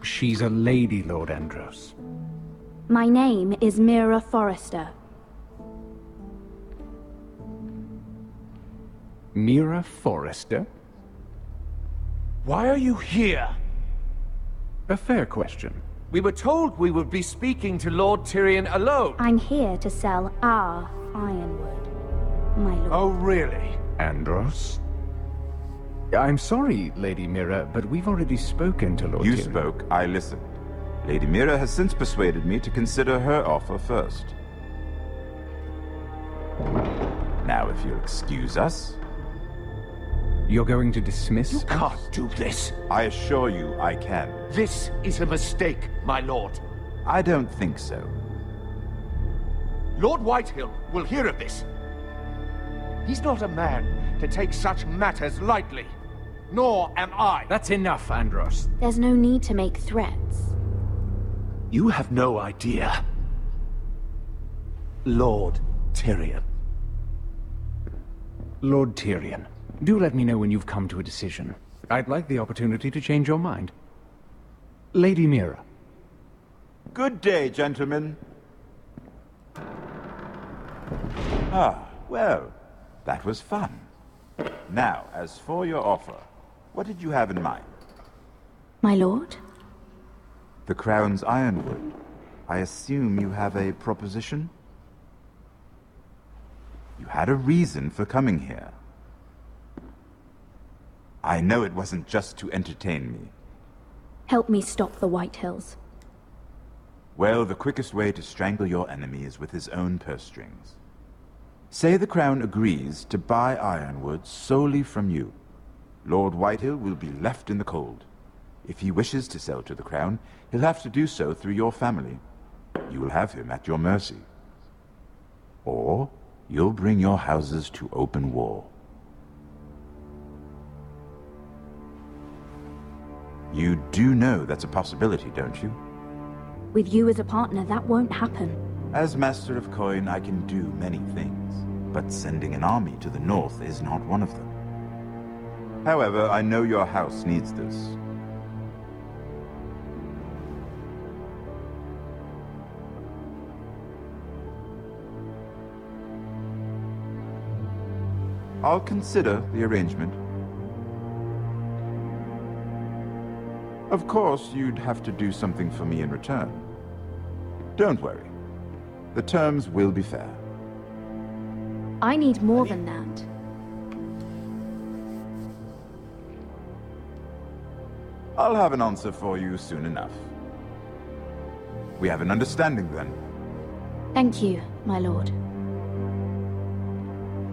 Speaker 12: She's a lady, Lord Andros.
Speaker 22: My name is Mira Forrester.
Speaker 12: Mira Forrester?
Speaker 19: Why are you here?
Speaker 12: A fair question.
Speaker 19: We were told we would be speaking to Lord Tyrion alone.
Speaker 22: I'm here to sell our Ironwood, my lord.
Speaker 19: Oh, really?
Speaker 12: Andros? I'm sorry, Lady Mira, but we've already spoken to Lord
Speaker 7: You
Speaker 12: Tyrion.
Speaker 7: spoke, I listened. Lady Mira has since persuaded me to consider her offer first. Now, if you'll excuse us...
Speaker 12: You're going to dismiss
Speaker 19: You
Speaker 12: us?
Speaker 19: can't do this.
Speaker 7: I assure you I can.
Speaker 19: This is a mistake, my lord.
Speaker 7: I don't think so.
Speaker 19: Lord Whitehill will hear of this. He's not a man to take such matters lightly. Nor am I.
Speaker 12: That's enough, Andros.
Speaker 22: There's no need to make threats.
Speaker 19: You have no idea. Lord Tyrion.
Speaker 12: Lord Tyrion, do let me know when you've come to a decision. I'd like the opportunity to change your mind. Lady Mira.
Speaker 7: Good day, gentlemen. Ah, well, that was fun. Now, as for your offer, what did you have in mind?
Speaker 22: My lord?
Speaker 7: The Crown's Ironwood. I assume you have a proposition? You had a reason for coming here. I know it wasn't just to entertain me.
Speaker 22: Help me stop the Whitehills.
Speaker 7: Well, the quickest way to strangle your enemy is with his own purse strings. Say the Crown agrees to buy Ironwood solely from you. Lord Whitehill will be left in the cold. If he wishes to sell to the Crown, he'll have to do so through your family. You will have him at your mercy. Or you'll bring your houses to open war. You do know that's a possibility, don't you?
Speaker 22: With you as a partner, that won't happen.
Speaker 7: As Master of Coin, I can do many things, but sending an army to the north is not one of them. However, I know your house needs this. I'll consider the arrangement. Of course, you'd have to do something for me in return. Don't worry. The terms will be fair.
Speaker 22: I need more than that.
Speaker 7: I'll have an answer for you soon enough. We have an understanding then.
Speaker 22: Thank you, my lord.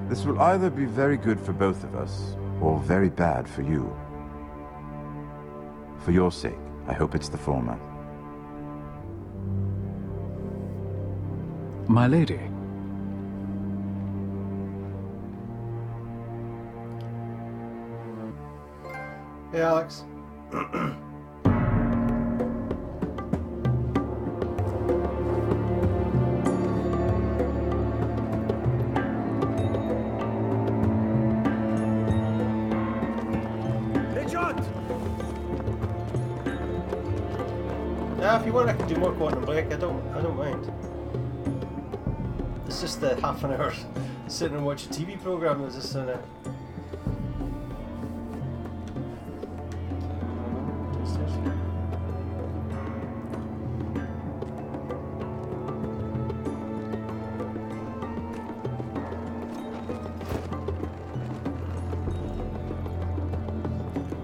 Speaker 7: This will either be very good for both of us, or very bad for you. For your sake, I hope it's the former.
Speaker 2: My lady.
Speaker 1: Hey, Alex. Yeah, if you want, I can do more Quantum Break. I don't mind. It's just the half an hour sitting and watching a TV program that's just on it.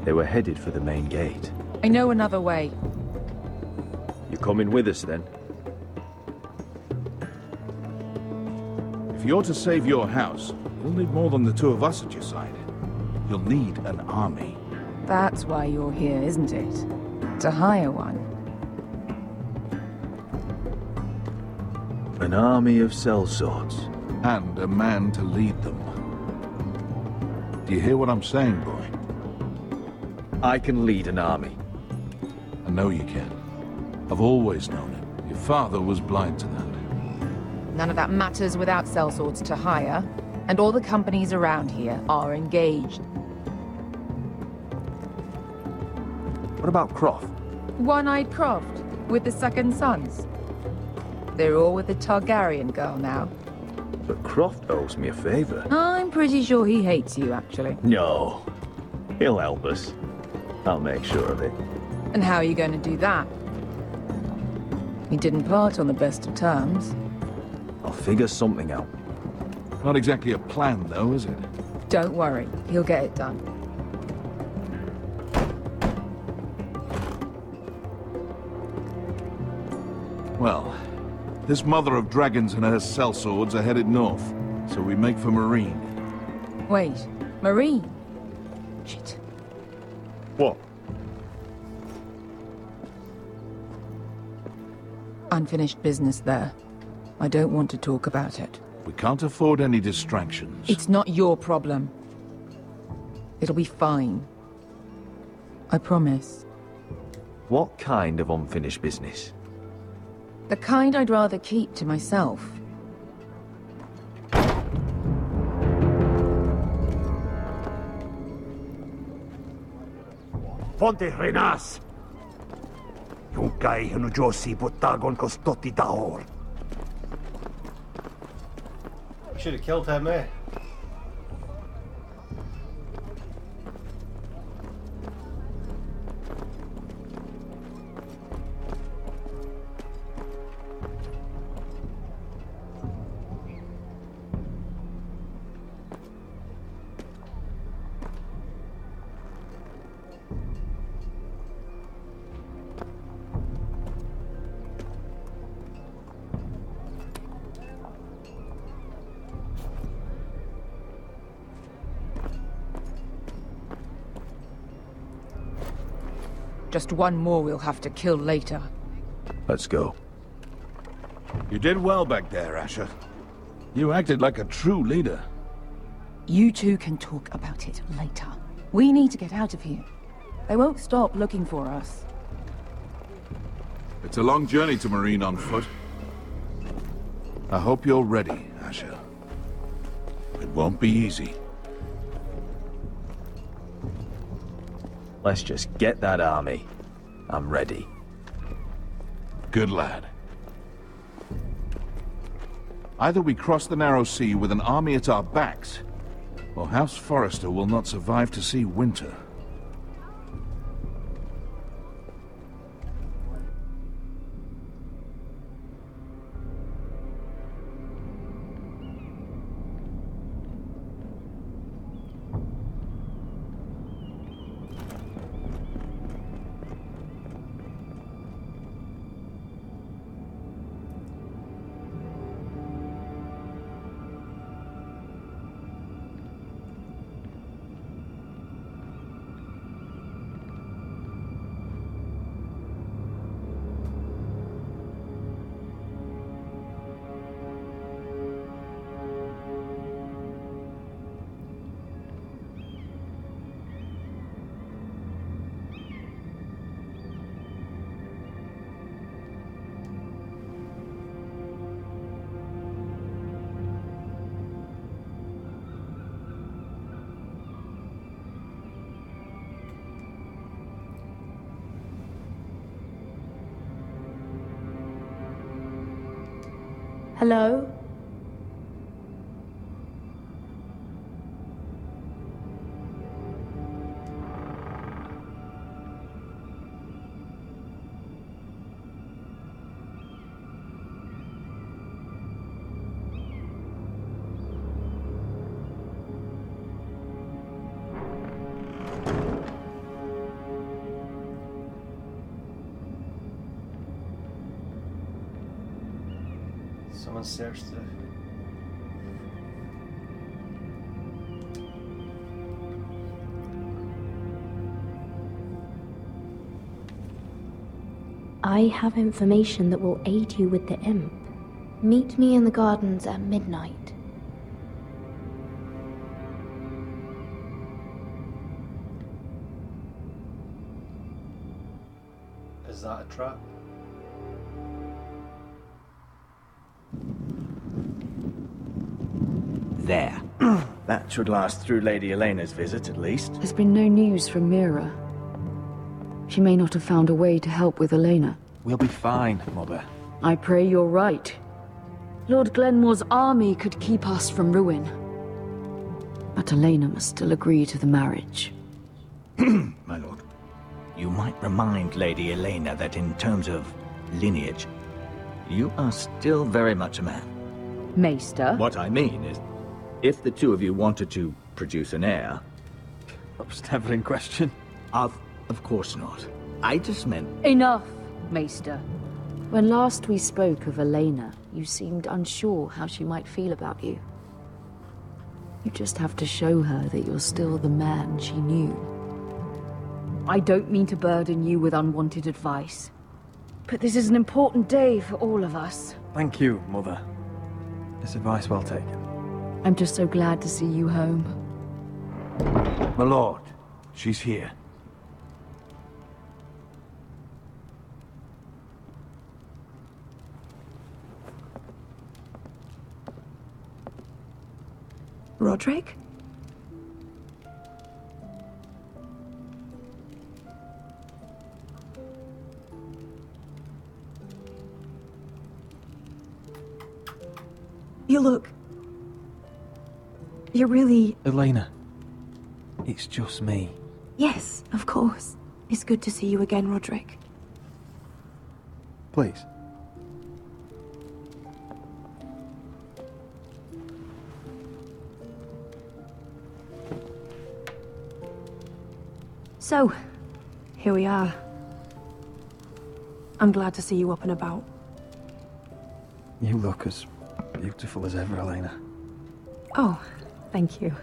Speaker 10: They were headed for the main gate.
Speaker 6: I know another way.
Speaker 10: You coming with us then?
Speaker 8: If you're to save your house, you'll need more than the two of us at your side. You'll need an army.
Speaker 6: That's why you're here, isn't it? To hire one.
Speaker 10: An army of sellswords.
Speaker 8: And a man to lead them. Do you hear what I'm saying, boy?
Speaker 10: I can lead an army.
Speaker 8: I know you can. I've always known it. Your father was blind to that.
Speaker 6: None of that matters without sellswords to hire, and all the companies around here are engaged.
Speaker 10: What about Croft?
Speaker 6: One-Eyed Croft, with the second sons. They're all with the Targaryen girl now.
Speaker 10: But Croft owes me a favor.
Speaker 6: I'm pretty sure he hates you, actually.
Speaker 10: No. He'll help us. I'll make sure of it.
Speaker 6: And how are you going to do that? He didn't part on the best of terms.
Speaker 10: I'll figure something out.
Speaker 8: Not exactly a plan, though, is it?
Speaker 6: Don't worry, he'll get it done.
Speaker 8: Well, this mother of dragons and her sellswords are headed north, so we make for Marine.
Speaker 6: Wait, Marine? Shit.
Speaker 10: What?
Speaker 6: Unfinished business there. I don't want to talk about it.
Speaker 8: We can't afford any distractions.
Speaker 6: It's not your problem. It'll be fine. I promise.
Speaker 10: What kind of unfinished business?
Speaker 6: The kind I'd rather keep to myself.
Speaker 3: Fonte Renas! Yung kay Hanujosi Botagon Kostoti Dahor.
Speaker 1: Should have killed him, eh?
Speaker 6: Just one more we'll have to kill later.
Speaker 10: Let's go.
Speaker 8: You did well back there, Asher. You acted like a true leader.
Speaker 6: You two can talk about it later. We need to get out of here. They won't stop looking for us.
Speaker 8: It's a long journey to Marine on foot. I hope you're ready, Asher. It won't be easy.
Speaker 10: Let's just get that army. I'm ready.
Speaker 8: Good lad. Either we cross the narrow sea with an army at our backs, or House Forrester will not survive to see winter.
Speaker 22: Hello?
Speaker 1: Someone searched the...
Speaker 22: I have information that will aid you with the imp. Meet me in the gardens at midnight.
Speaker 1: Is that a trap?
Speaker 12: There. That should last through Lady Elena's visit, at least.
Speaker 20: There's been no news from Mira. She may not have found a way to help with Elena.
Speaker 12: We'll be fine, Mother.
Speaker 20: I pray you're right. Lord Glenmore's army could keep us from ruin. But Elena must still agree to the marriage.
Speaker 12: My lord. You might remind Lady Elena that in terms of lineage, you are still very much a man.
Speaker 20: Maester?
Speaker 12: What I mean is, if the two of you wanted to produce an heir...
Speaker 10: That was never in question.
Speaker 12: Of course not. I just meant...
Speaker 20: Enough, Maester. When last we spoke of Elena, you seemed unsure how she might feel about you. You just have to show her that you're still the man she knew. I don't mean to burden you with unwanted advice, but this is an important day for all of us.
Speaker 10: Thank you, Mother. This advice well taken.
Speaker 20: I'm just so glad to see you home.
Speaker 5: My lord, she's here.
Speaker 6: Roderick? You look... You're really...
Speaker 10: Elena, it's just me.
Speaker 6: Yes, of course. It's good to see you again, Roderick.
Speaker 10: Please.
Speaker 6: So, here we are. I'm glad to see you up and about.
Speaker 10: You look as beautiful as ever, Elena.
Speaker 6: Oh, thank you.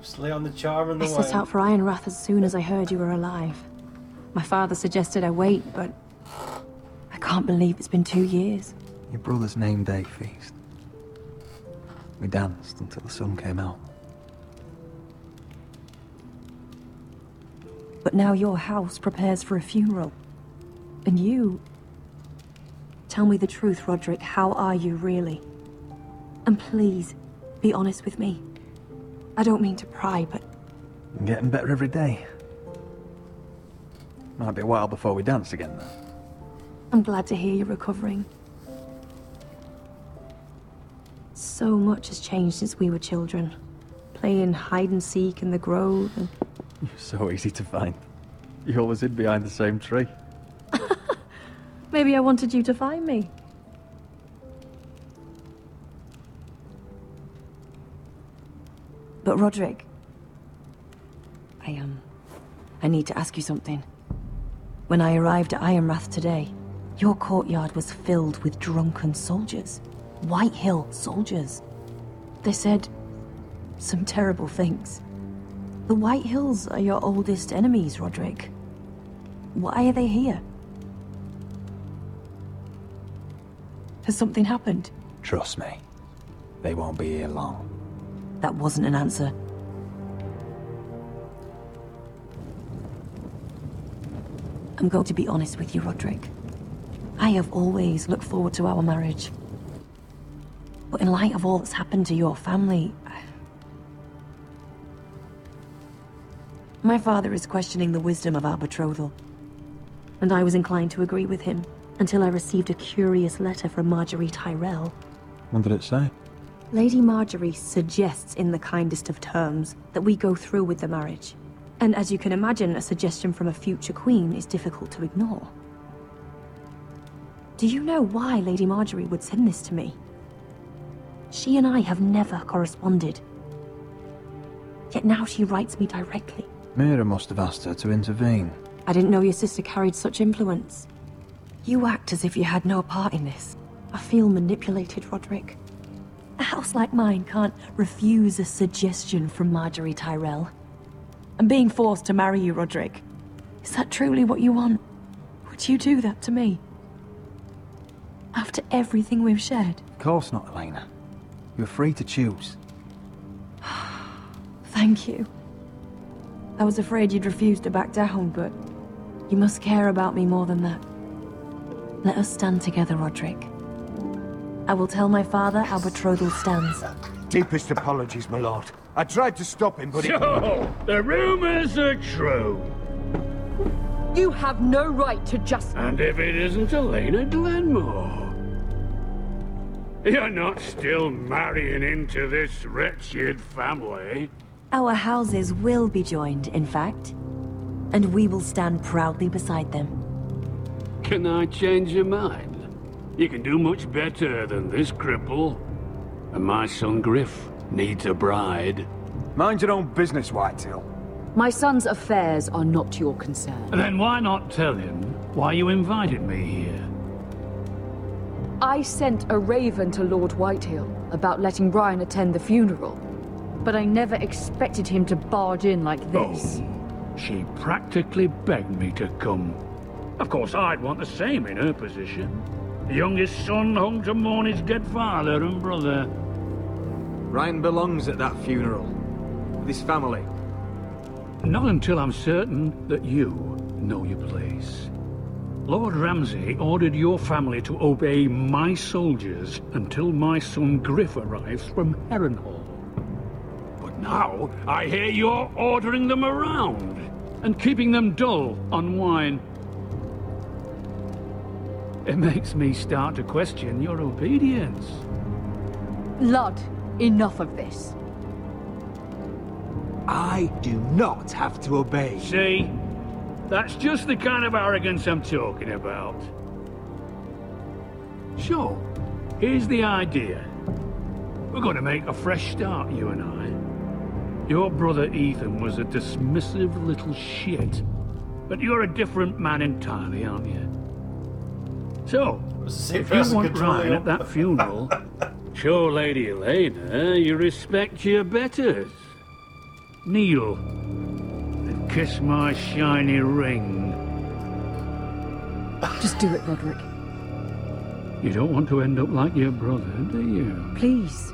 Speaker 1: Just lay on the charm and the
Speaker 6: I
Speaker 1: wine.
Speaker 6: set out for Ironrath as soon as I heard you were alive. My father suggested I wait, but I can't believe it's been 2 years.
Speaker 10: Your brother's name day feast. We danced until the sun came out.
Speaker 6: But now your house prepares for a funeral. And you... Tell me the truth, Roderick. How are you, really? And please, be honest with me. I don't mean to pry, but...
Speaker 10: I'm getting better every day. Might be a while before we dance again, though.
Speaker 6: I'm glad to hear you're recovering. So much has changed since we were children. Playing hide and seek in the grove and...
Speaker 10: You're so easy to find. You always hid behind the same tree.
Speaker 6: Maybe I wanted you to find me. But Roderick... I need to ask you something. When I arrived at Ironrath today, your courtyard was filled with drunken soldiers. White Hill soldiers. They said some terrible things. The White Hills are your oldest enemies, Roderick. Why are they here? Has something happened?
Speaker 10: Trust me. They won't be here long.
Speaker 6: That wasn't an answer. I'm going to be honest with you, Roderick. I have always looked forward to our marriage. But in light of all that's happened to your family... My father is questioning the wisdom of our betrothal. And I was inclined to agree with him. until I received a curious letter from Marjorie Tyrell.
Speaker 9: What did it say?
Speaker 6: Lady Marjorie suggests in the kindest of terms that we go through with the marriage. And as you can imagine, a suggestion from a future queen is difficult to ignore. Do you know why Lady Marjorie would send this to me? She and I have never corresponded. Yet now she writes me directly.
Speaker 9: Mira must have asked her to intervene.
Speaker 6: I didn't know your sister carried such influence. You act as if you had no part in this. I feel manipulated, Roderick. A house like mine can't refuse a suggestion from Marjorie Tyrell. I'm being forced to marry you, Roderick. Is that truly what you want? Would you do that to me? After everything we've shared?
Speaker 9: Of course not, Elena. You're free to choose.
Speaker 6: Thank you. I was afraid you'd refuse to back down, but you must care about me more than that. Let us stand together, Roderick. I will tell my father our betrothal stands.
Speaker 3: Deepest apologies, my lord. I tried to stop him, but he...
Speaker 5: So, the rumors are true.
Speaker 20: You have no right to just...
Speaker 5: And if it isn't Elena Glenmore? You're not still marrying into this wretched family?
Speaker 6: Our houses will be joined, in fact. And we will stand proudly beside them.
Speaker 5: Can I change your mind? You can do much better than this cripple. And my son Griff needs a bride.
Speaker 18: Mind your own business, Whitetail.
Speaker 20: My son's affairs are not your concern.
Speaker 5: Then why not tell him why you invited me here?
Speaker 20: I sent a raven to Lord Whitehill about letting Brian attend the funeral, but I never expected him to barge in like this.
Speaker 5: Oh, she practically begged me to come. Of course, I'd want the same in her position. The youngest son home to mourn his dead father and brother.
Speaker 13: Ryan belongs at that funeral, with his family.
Speaker 5: Not until I'm certain that you know your place. Lord Ramsay ordered your family to obey my soldiers until my son Griff arrives from Harrenhal. But now, I hear you're ordering them around and keeping them dull on wine. It makes me start to question your obedience.
Speaker 20: Lud, enough of this.
Speaker 13: I do not have to obey.
Speaker 5: See? That's just the kind of arrogance I'm talking about. So, here's the idea. We're going to make a fresh start, you and I. Your brother Ethan was a dismissive little shit. But you're a different man entirely, aren't you? So, if you want Ryan at that funeral, show Lady Elena you respect your betters. Kneel and kiss my shiny ring.
Speaker 20: Just do it, Roderick.
Speaker 5: You don't want to end up like your brother, do you?
Speaker 20: Please.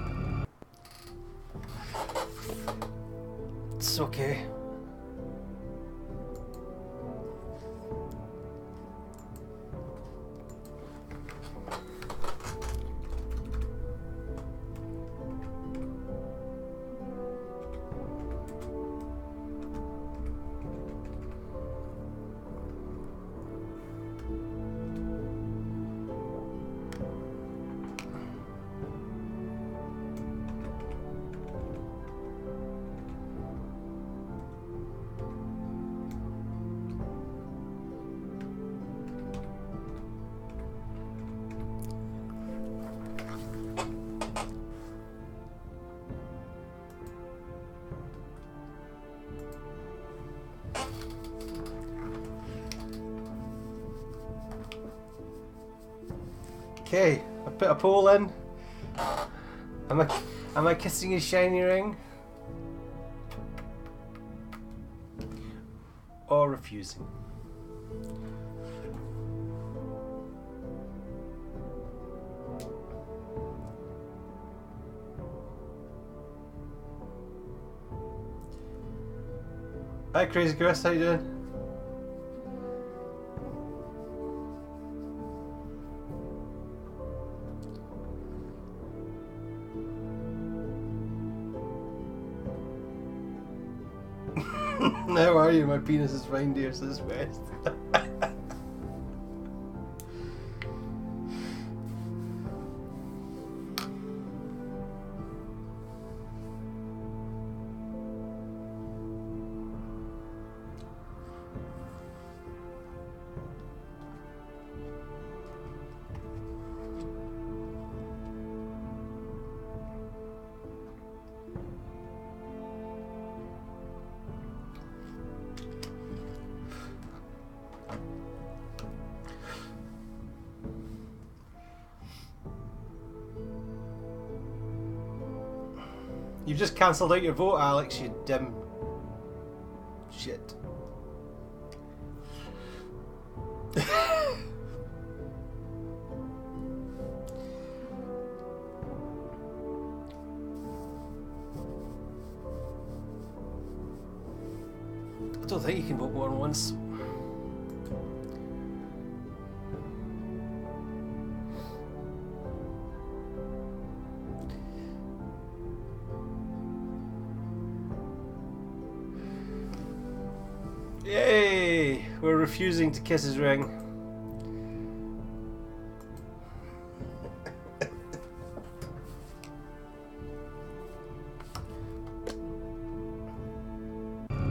Speaker 1: It's okay. Okay, I put a poll in. Am I kissing his shiny ring? Or refusing? Hi Crazy Chris, how you doing? How are you? My penis is reindeer, says West. You just cancelled out your vote, Alex, you dim shit. I don't think you can vote more than once. Yay! We're refusing to kiss his ring.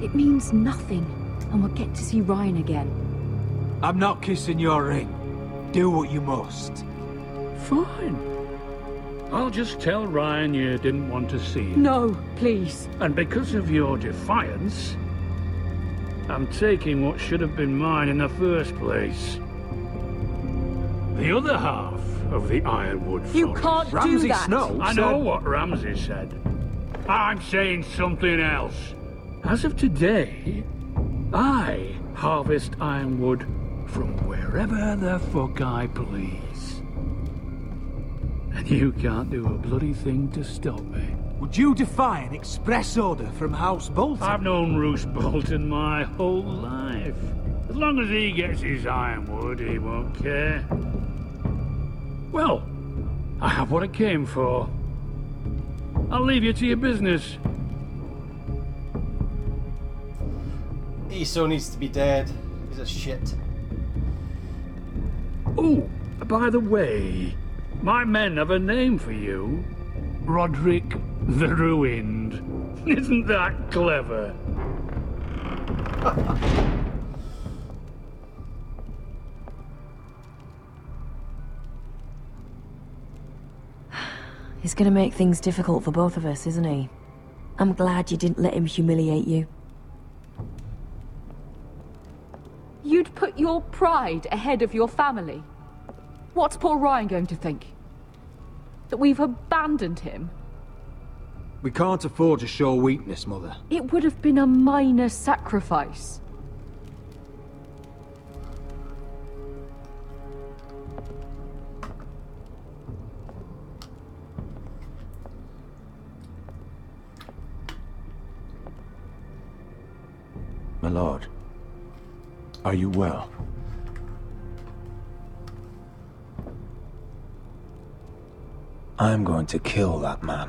Speaker 20: It means nothing, and we'll get to see Ryan again.
Speaker 13: I'm not kissing your ring. Do what you must.
Speaker 5: Fine. I'll just tell Ryan you didn't want to see him.
Speaker 20: No, please.
Speaker 5: And because of your defiance, I'm taking what should have been mine in the first place. The other half of the Ironwood Forest.
Speaker 20: You can't do
Speaker 13: Ramsay
Speaker 20: that!
Speaker 13: Snow
Speaker 5: I know what Ramsay said. I'm saying something else. As of today, I harvest ironwood from wherever the fuck I please. And you can't do a bloody thing to stop me.
Speaker 13: Would you defy an express order from House Bolton?
Speaker 5: I've known Roose Bolton my whole life. As long as he gets his ironwood, he won't care. Well, I have what I came for. I'll leave you to your business.
Speaker 1: Eso needs to be dead. He's a shit.
Speaker 5: Oh, by the way, my men have a name for you. Roderick the Ruined. Isn't that clever?
Speaker 6: He's gonna make things difficult for both of us, isn't he? I'm glad you didn't let him humiliate you.
Speaker 20: You'd put your pride ahead of your family. What's poor Ryan going to think? That we've abandoned him?
Speaker 13: We can't afford to show weakness, Mother.
Speaker 20: It would have been a minor sacrifice.
Speaker 9: My lord, are you well? I'm going to kill that man.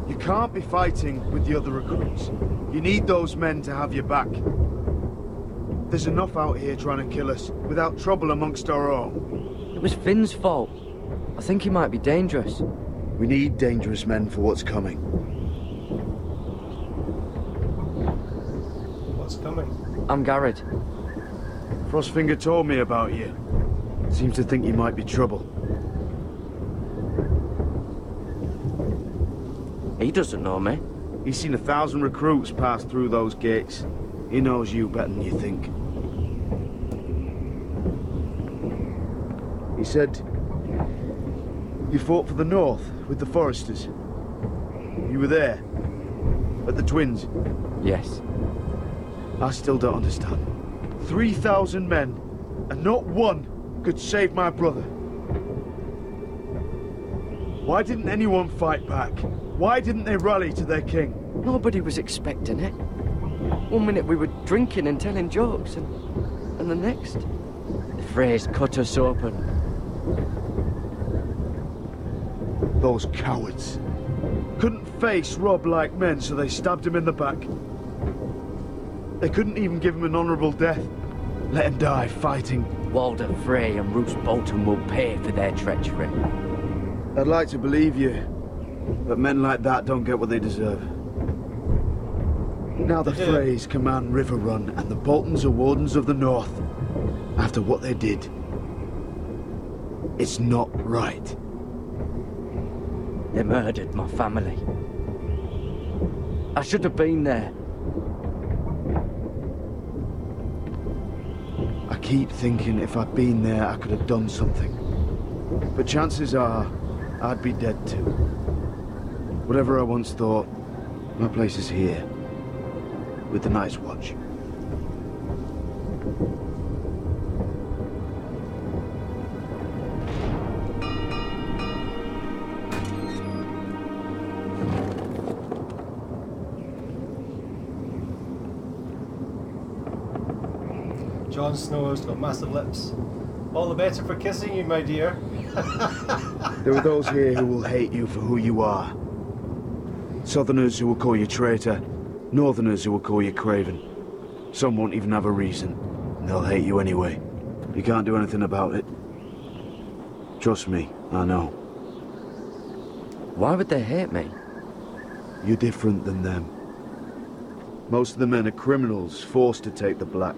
Speaker 17: You can't be fighting with the other recruits. You need those men to have your back. There's enough out here trying to kill us, without trouble amongst our own.
Speaker 14: It was Finn's fault. I think he might be dangerous.
Speaker 17: We need dangerous men for what's coming.
Speaker 1: What's coming?
Speaker 14: I'm Garrett.
Speaker 17: Frostfinger told me about you. Seems to think you might be trouble.
Speaker 14: He doesn't know me.
Speaker 17: He's seen 1,000 recruits pass through those gates. He knows you better than you think. He said you fought for the North with the Foresters. You were there, at the Twins.
Speaker 14: Yes.
Speaker 17: I still don't understand. 3,000 men, and not one could save my brother. Why didn't anyone fight back? Why didn't they rally to their king?
Speaker 14: Nobody was expecting it. One minute we were drinking and telling jokes, and the next, the Freys cut us open.
Speaker 17: Those cowards. Couldn't face Rob like men, so they stabbed him in the back. They couldn't even give him an honourable death. Let him die fighting.
Speaker 14: Walder Frey and Roose Bolton will pay for their treachery.
Speaker 17: I'd like to believe you, but men like that don't get what they deserve. Now the Freys command River Run, and the Boltons are Wardens of the North. After what they did, it's not right.
Speaker 14: They murdered my family. I should have been there.
Speaker 17: I keep thinking if I'd been there, I could have done something. But chances are, I'd be dead too. Whatever I once thought, my place is here. With the Night's Watch.
Speaker 1: Jon Snow has got massive lips. All the better for kissing you, my dear.
Speaker 17: There are those here who will hate you for who you are. Southerners who will call you traitor. Northerners who will call you craven. Some won't even have a reason, and they'll hate you anyway. You can't do anything about it. Trust me, I know.
Speaker 14: Why would they hate me?
Speaker 17: You're different than them. Most of the men are criminals, forced to take the black.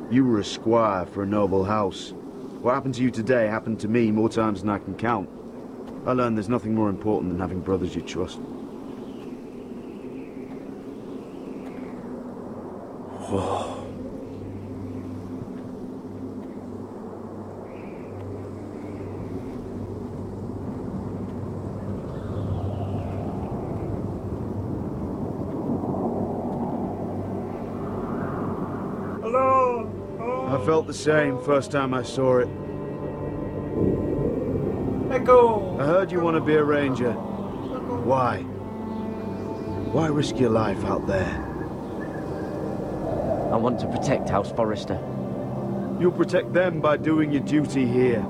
Speaker 17: You were a squire for a noble house. What happened to you today happened to me more times than I can count. I learned there's nothing more important than having brothers you trust.
Speaker 14: Whoa.
Speaker 17: Hello! I felt the same first time I saw it.
Speaker 1: Echo!
Speaker 17: I heard you want to be a ranger. Why? Why risk your life out there?
Speaker 14: I want to protect House Forrester.
Speaker 17: You'll protect them by doing your duty here.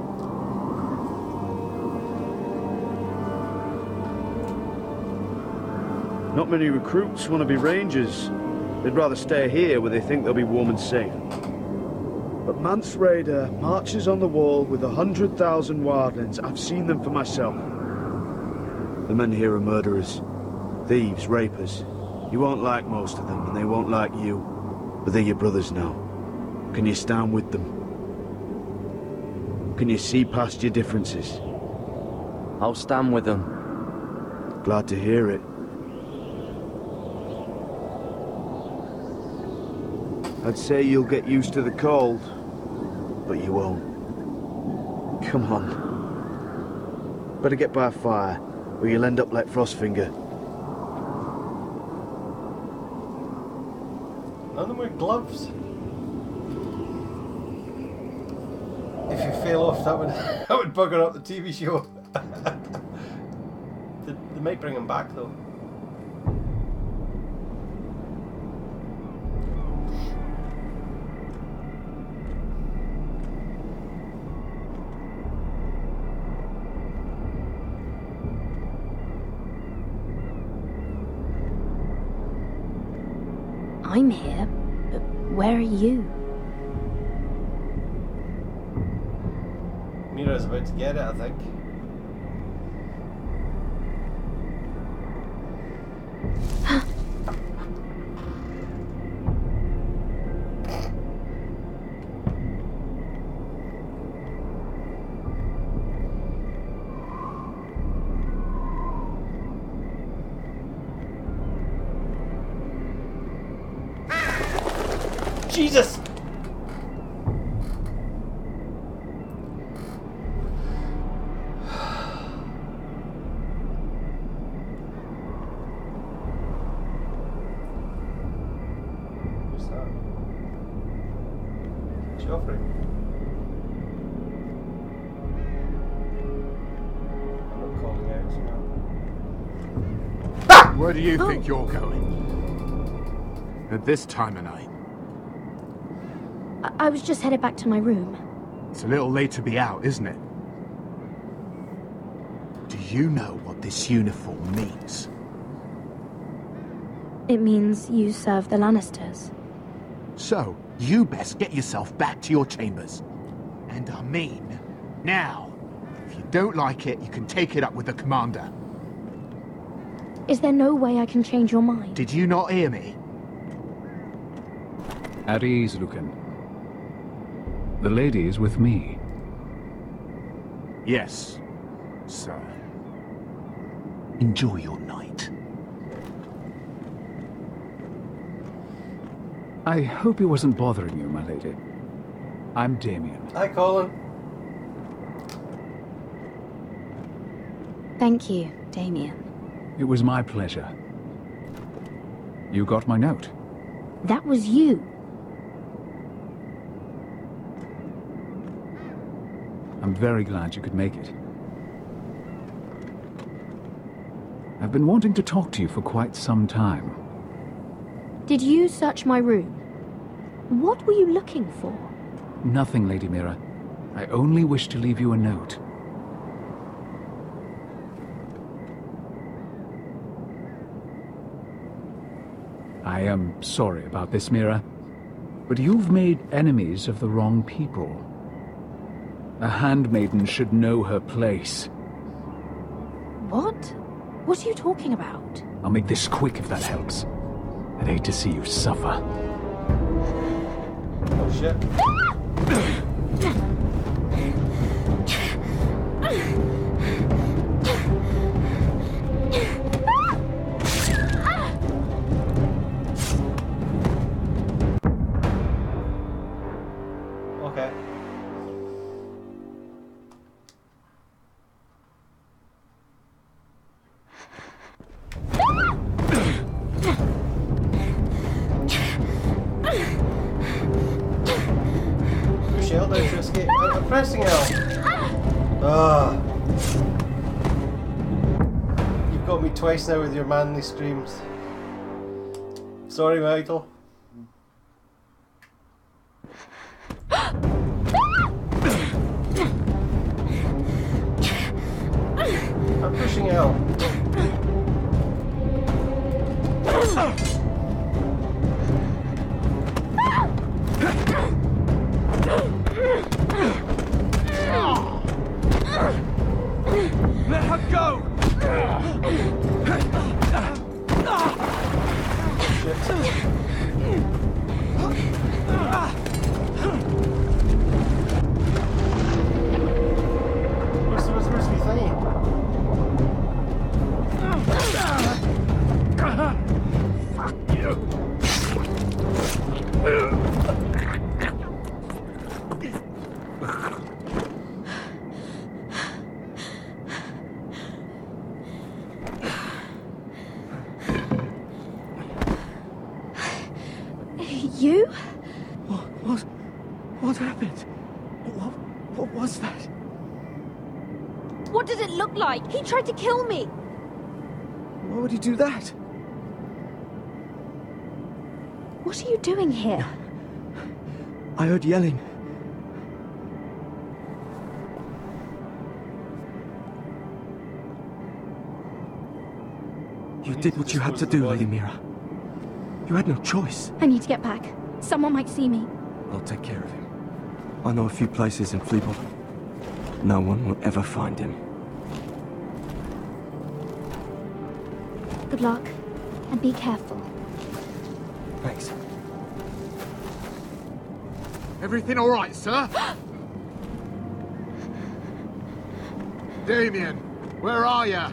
Speaker 17: Not many recruits want to be rangers. They'd rather stay here where they think they'll be warm and safe. But Mance Rayder marches on the wall with 100,000 wildlings. I've seen them for myself. The men here are murderers, thieves, rapers. You won't like most of them, and they won't like you. But they're your brothers now. Can you stand with them? Can you see past your differences?
Speaker 14: I'll stand with them.
Speaker 17: Glad to hear it. I'd say you'll get used to the cold, but you won't. Come on. Better get by a fire, or you'll end up like Frostfinger.
Speaker 1: None of them wear gloves. If you fail off, that would bugger up the TV show. They might bring him back though.
Speaker 22: I'm here, but where are you?
Speaker 1: Mira's about to get it, I think. Jesus! Who's that? Joffrey. I'm not calling out now.
Speaker 11: Where do you think you're going? At this time of night?
Speaker 22: I was just headed back to my room.
Speaker 11: It's a little late to be out, isn't it? Do you know what this uniform means?
Speaker 22: It means you serve the Lannisters.
Speaker 11: So, you best get yourself back to your chambers. And I mean, now. If you don't like it, you can take it up with the commander.
Speaker 22: Is there no way I can change your mind?
Speaker 11: Did you not hear me?
Speaker 2: At ease, Lucan. The lady is with me.
Speaker 11: Yes, sir. Enjoy your night.
Speaker 2: I hope he wasn't bothering you, my lady. I'm Damien.
Speaker 1: Hi, Colin.
Speaker 22: Thank you, Damien.
Speaker 2: It was my pleasure. You got my note.
Speaker 22: That was you.
Speaker 2: I'm very glad you could make it. I've been wanting to talk to you for quite some time.
Speaker 22: Did you search my room? What were you looking for?
Speaker 2: Nothing, Lady Mira. I only wish to leave you a note. I am sorry about this, Mira, but you've made enemies of the wrong people. A handmaiden should know her place.
Speaker 22: What? What are you talking about?
Speaker 2: I'll make this quick if that helps. I'd hate to see you suffer.
Speaker 1: Oh shit. Okay. Push L down to escape. I'm pressing L. Ah. You've got me twice now with your manly screams. Sorry, Michael. I'm pushing L.
Speaker 3: Let her go!
Speaker 1: Where's my thing?
Speaker 3: Fuck you!
Speaker 22: You?
Speaker 3: What happened? What was that?
Speaker 22: What does it look like? He tried to kill me!
Speaker 3: Why would he do that?
Speaker 22: What are you doing here?
Speaker 3: I heard yelling. You did what you had to do, Lady Mira. You had no choice.
Speaker 22: I need to get back. Someone might see me.
Speaker 23: I'll take care of him. I know a few places in Fleabot. No one will ever find him.
Speaker 22: Good luck, and be careful.
Speaker 23: Thanks.
Speaker 11: Everything all right, sir? Damien, where are you?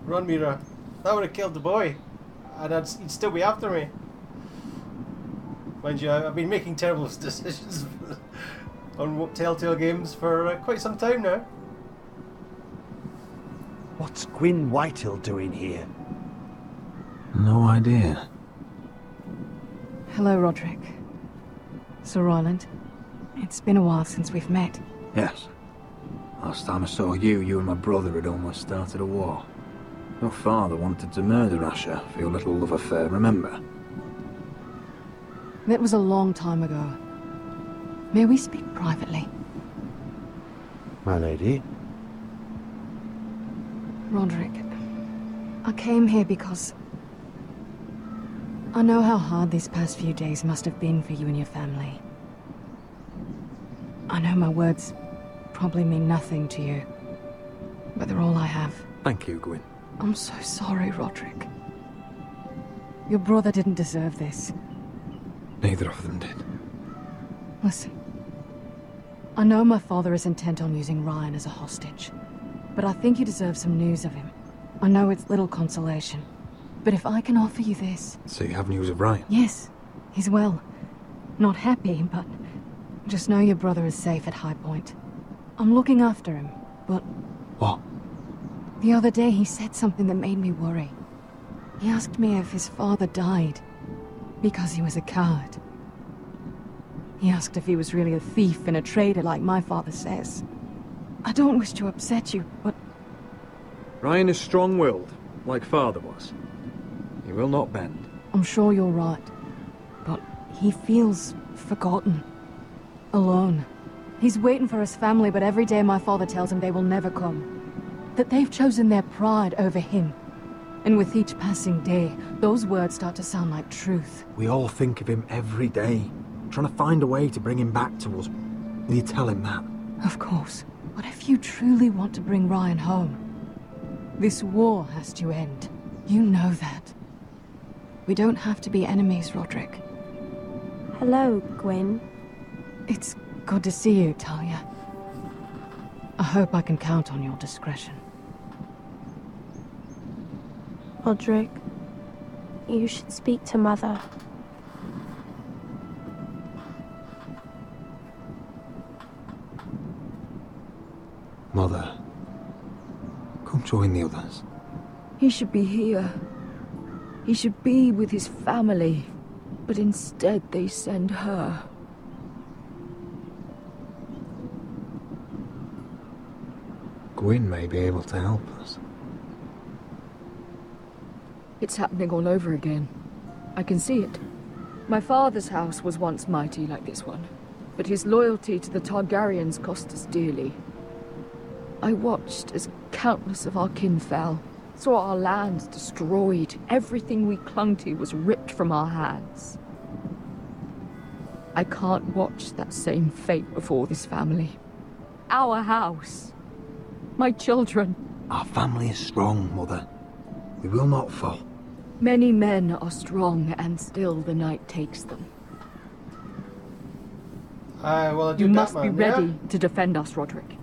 Speaker 1: Run, Mira. That would have killed the boy. And he'd still be after me. Mind you, I've been making terrible decisions on Telltale games for quite some time now.
Speaker 3: What's Gwyn Whitehill doing here?
Speaker 9: No idea.
Speaker 15: Hello, Roderick. Sir Roland. It's been a while since we've met.
Speaker 9: Yes. Last time I saw you and my brother had almost started a war. Your father wanted to murder Asher for your little love affair, remember?
Speaker 15: That was a long time ago. May we speak privately?
Speaker 3: My lady,
Speaker 15: Roderick, I came here because I know how hard these past few days must have been for you and your family. I know my words probably mean nothing to you, but they're all I have.
Speaker 9: Thank you, Gwyn.
Speaker 15: I'm so sorry, Roderick. Your brother didn't deserve this.
Speaker 9: Neither of them did.
Speaker 15: Listen, I know my father is intent on using Ryan as a hostage, but I think you deserve some news of him. I know it's little consolation, but if I can offer you this...
Speaker 9: So you have news of Ryan?
Speaker 15: Yes, he's well. Not happy, but just know your brother is safe at High Point. I'm looking after him, but...
Speaker 9: What?
Speaker 15: The other day he said something that made me worry. He asked me if his father died because he was a coward. He asked if he was really a thief and a traitor like my father says. I don't wish to upset you, but...
Speaker 13: Ryan is strong-willed, like father was. He will not bend.
Speaker 15: I'm sure you're right, but he feels forgotten. Alone. He's waiting for his family, but every day my father tells him they will never come. That they've chosen their pride over him. And with each passing day, those words start to sound like truth.
Speaker 9: We all think of him every day, trying to find a way to bring him back to us. Will you tell him that?
Speaker 15: Of course. But if you truly want to bring Ryan home, this war has to end. You know that. We don't have to be enemies, Roderick.
Speaker 22: Hello, Gwyn.
Speaker 15: It's good to see you, Talia. I hope I can count on your discretion.
Speaker 22: Roderick, you should speak to Mother.
Speaker 9: Mother, come join the others.
Speaker 20: He should be here. He should be with his family. But instead they send her.
Speaker 9: Gwyn may be able to help us.
Speaker 20: It's happening all over again. I can see it. My father's house was once mighty like this one, but his loyalty to the Targaryens cost us dearly. I watched as countless of our kin fell, saw our lands destroyed, everything we clung to was ripped from our hands. I can't watch that same fate before this family. Our house. My children.
Speaker 9: Our family is strong, Mother. We will not fall.
Speaker 20: Many men are strong, and still the night takes them. You must be ready to defend us, Roderick.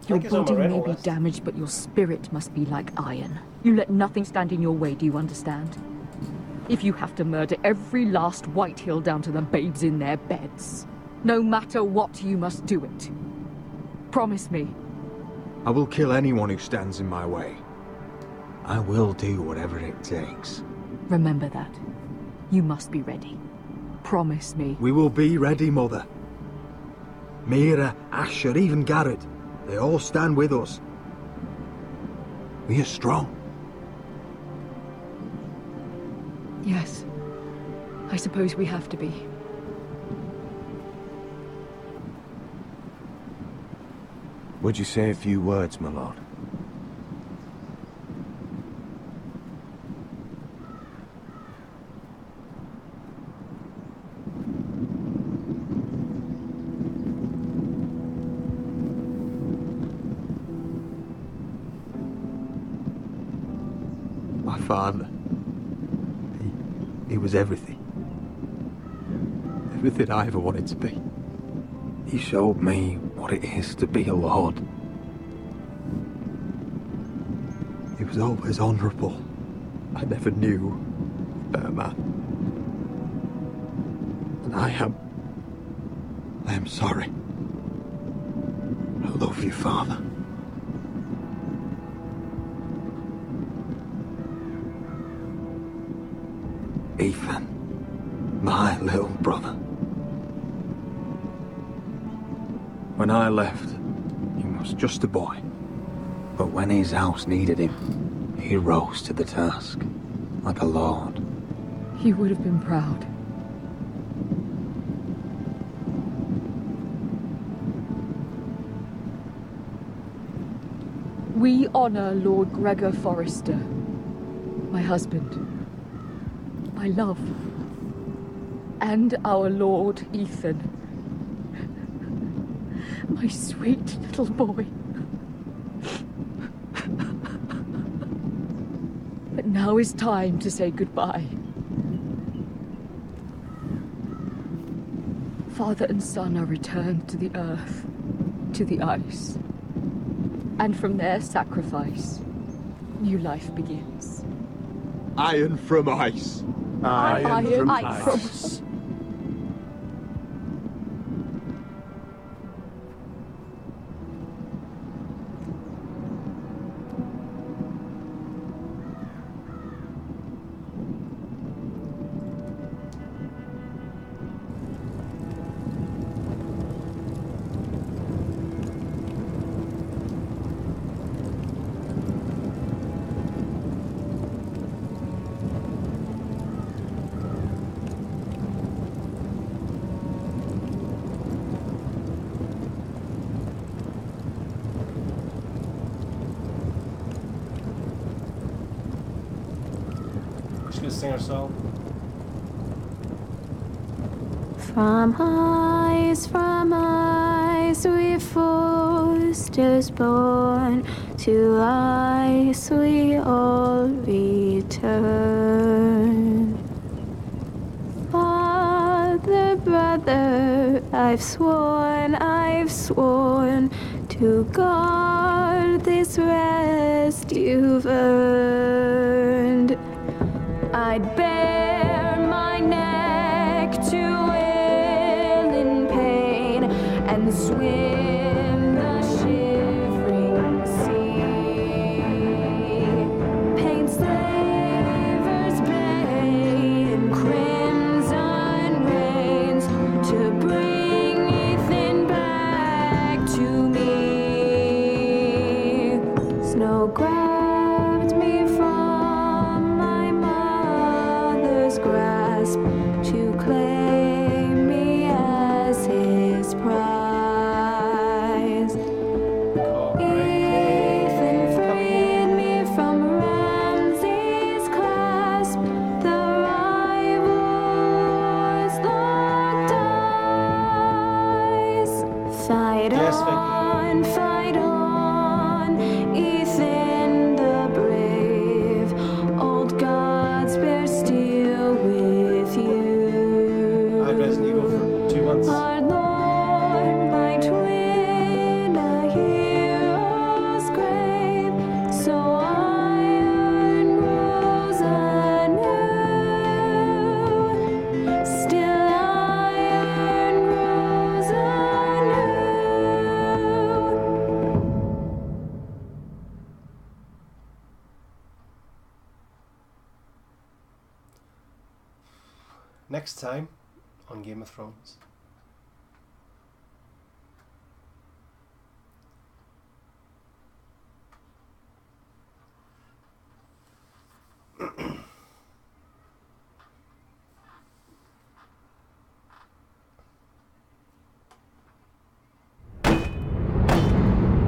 Speaker 20: Your body may be damaged, but your spirit must be like iron. You let nothing stand in your way, do you understand? If you have to murder every last White Hill down to the babes in their beds, no matter what, you must do it. Promise me.
Speaker 9: I will kill anyone who stands in my way. I will do whatever it takes.
Speaker 20: Remember that. You must be ready. Promise me.
Speaker 9: We will be ready, Mother. Mira, Asher, even Garrett. They all stand with us. We are strong.
Speaker 20: Yes. I suppose we have to be.
Speaker 19: Would you say a few words, my lord?
Speaker 9: My father. He was everything. Everything I ever wanted to be. He showed me what it is to be a lord. He was always honourable. I never knew a better man. And I am sorry. I love you, Father. Ethan, my little brother. When I left, he was just a boy. But when his house needed him, he rose to the task, like a lord.
Speaker 20: He would have been proud. We honor Lord Gregor Forrester, my husband, my love, and our Lord Ethan, my sweet little boy. But now is time to say goodbye. Father and son are returned to the earth, to the ice. And from their sacrifice, new life begins.
Speaker 11: Iron from ice.
Speaker 20: Iron from ice.
Speaker 1: She's gonna sing her song.
Speaker 4: From ice we Forsters born, to ice we all return. Father, brother, I've sworn to guard this rest you've earned. I'd bare my neck to wail in pain and swim the shivering sea. Paint slavers bay in crimson rains to bring Ethan back to me. Snow grabbed me from my mother's grasp to claim me as his prize. Ethan freed me from Ramsay's clasp. The rivals locked eyes. Fight on, Ethan the brave. Old gods bear steel with you.
Speaker 1: I had Resident Evil for 2 months.
Speaker 4: Our Lord, my twin, a hero's grave. So iron grows anew. Still iron grows anew.
Speaker 1: Next time on Game of Thrones.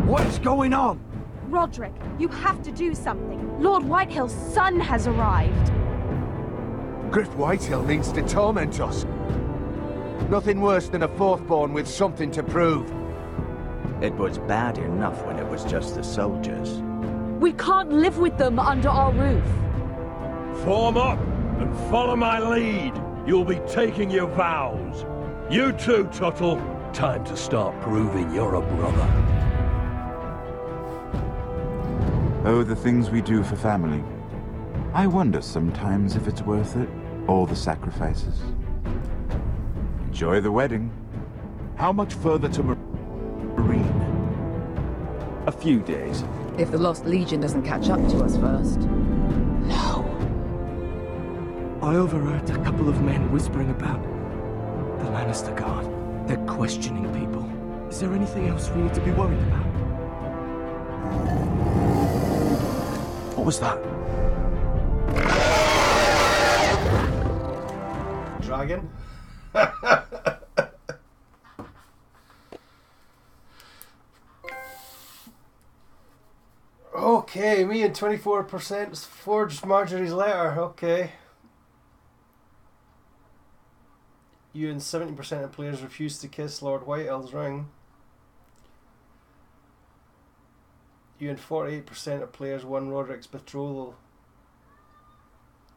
Speaker 3: What's going on?
Speaker 16: Roderick, you have to do something. Lord Whitehill's son has arrived.
Speaker 19: Griff Whitehill means to torment us. Nothing worse than a fourthborn with something to prove.
Speaker 12: It was bad enough when it was just the soldiers.
Speaker 20: We can't live with them under our roof.
Speaker 5: Form up and follow my lead. You'll be taking your vows. You too, Tuttle. Time to start proving you're a brother.
Speaker 7: Oh, the things we do for family. I wonder sometimes if it's worth it, all the sacrifices. Enjoy the wedding.
Speaker 8: How much further to Marine?
Speaker 13: A few days.
Speaker 21: If the Lost Legion doesn't catch up to us first.
Speaker 23: No. I overheard a couple of men whispering about the Lannister Guard. They're questioning people. Is there anything else we need to be worried about?
Speaker 8: What was that?
Speaker 1: Dragon? Okay, me and 24% forged Marjorie's letter. Okay. You and 70% of players refused to kiss Lord Whitehill's ring. You and 48% of players won Roderick's betrothal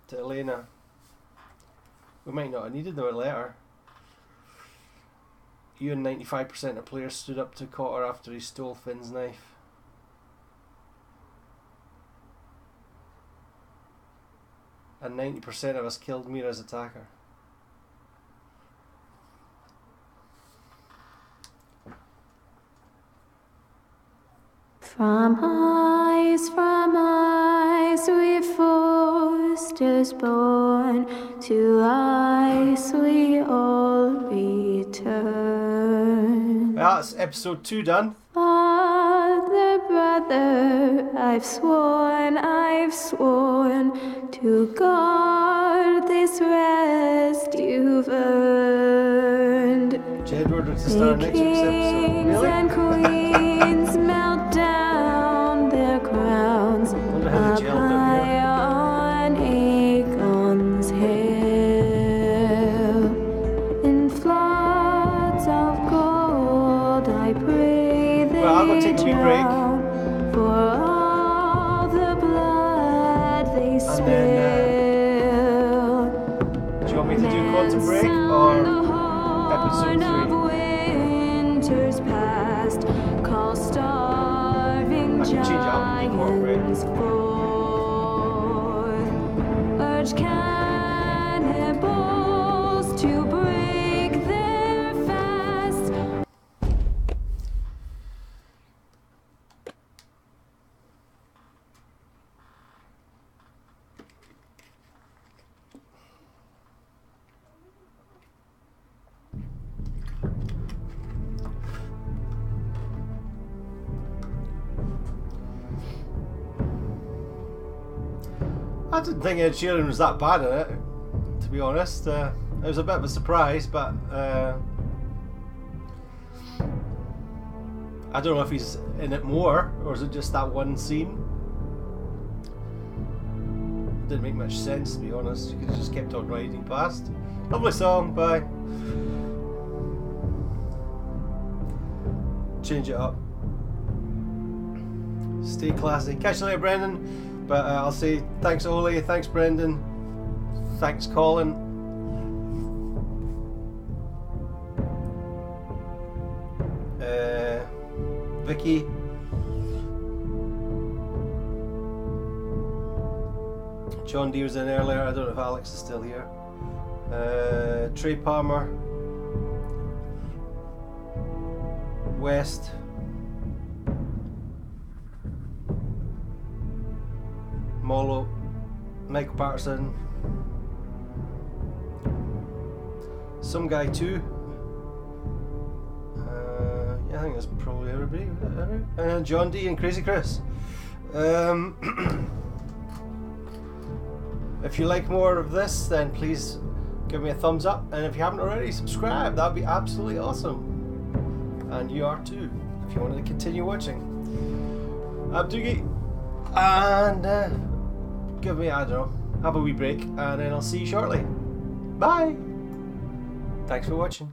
Speaker 1: to Elena. We might not have needed no letter. You and 95% of players stood up to Cotter after he stole Finn's knife. And 90% of us killed Mira's attacker.
Speaker 4: From ice we foresters born, to ice we all return.
Speaker 1: That's episode 2 done.
Speaker 4: Father, brother, I've sworn to guard this rest you've earned.
Speaker 1: Jedward to start next week's episode. Really?
Speaker 4: And queens melt down their crowns up high on Aegon's hill. In floods of gold I pray they
Speaker 1: I'm gonna take a wee break.
Speaker 4: drown for all the blood they spill.
Speaker 1: Do you want me to do Quantum Break or episode 3?
Speaker 4: Winter's past, call starving giants forth. Urge cannibals to break their fast.
Speaker 1: I didn't think Ed Sheeran was that bad in it, to be honest. It was a bit of a surprise, but I don't know if he's in it more, or is it just that one scene? It didn't make much sense, to be honest. You could have just kept on riding past. Lovely song, bye. Change it up. Stay classy. Catch you later, Brendan. But I'll say thanks, Ole. Thanks, Brendan. Thanks, Colin. Vicky. John D was in earlier. I don't know if Alex is still here. Trey Palmer. West. Molo, Michael Patterson, some guy too. Yeah, I think that's probably everybody. And John D and Crazy Chris. If you like more of this, then please give me a thumbs up, and if you haven't already, subscribe. That'd be absolutely awesome. And you are too, if you want to continue watching. I'm Doogie, and give me, I don't know, have a wee break, and then I'll see you shortly. Bye! Thanks for watching.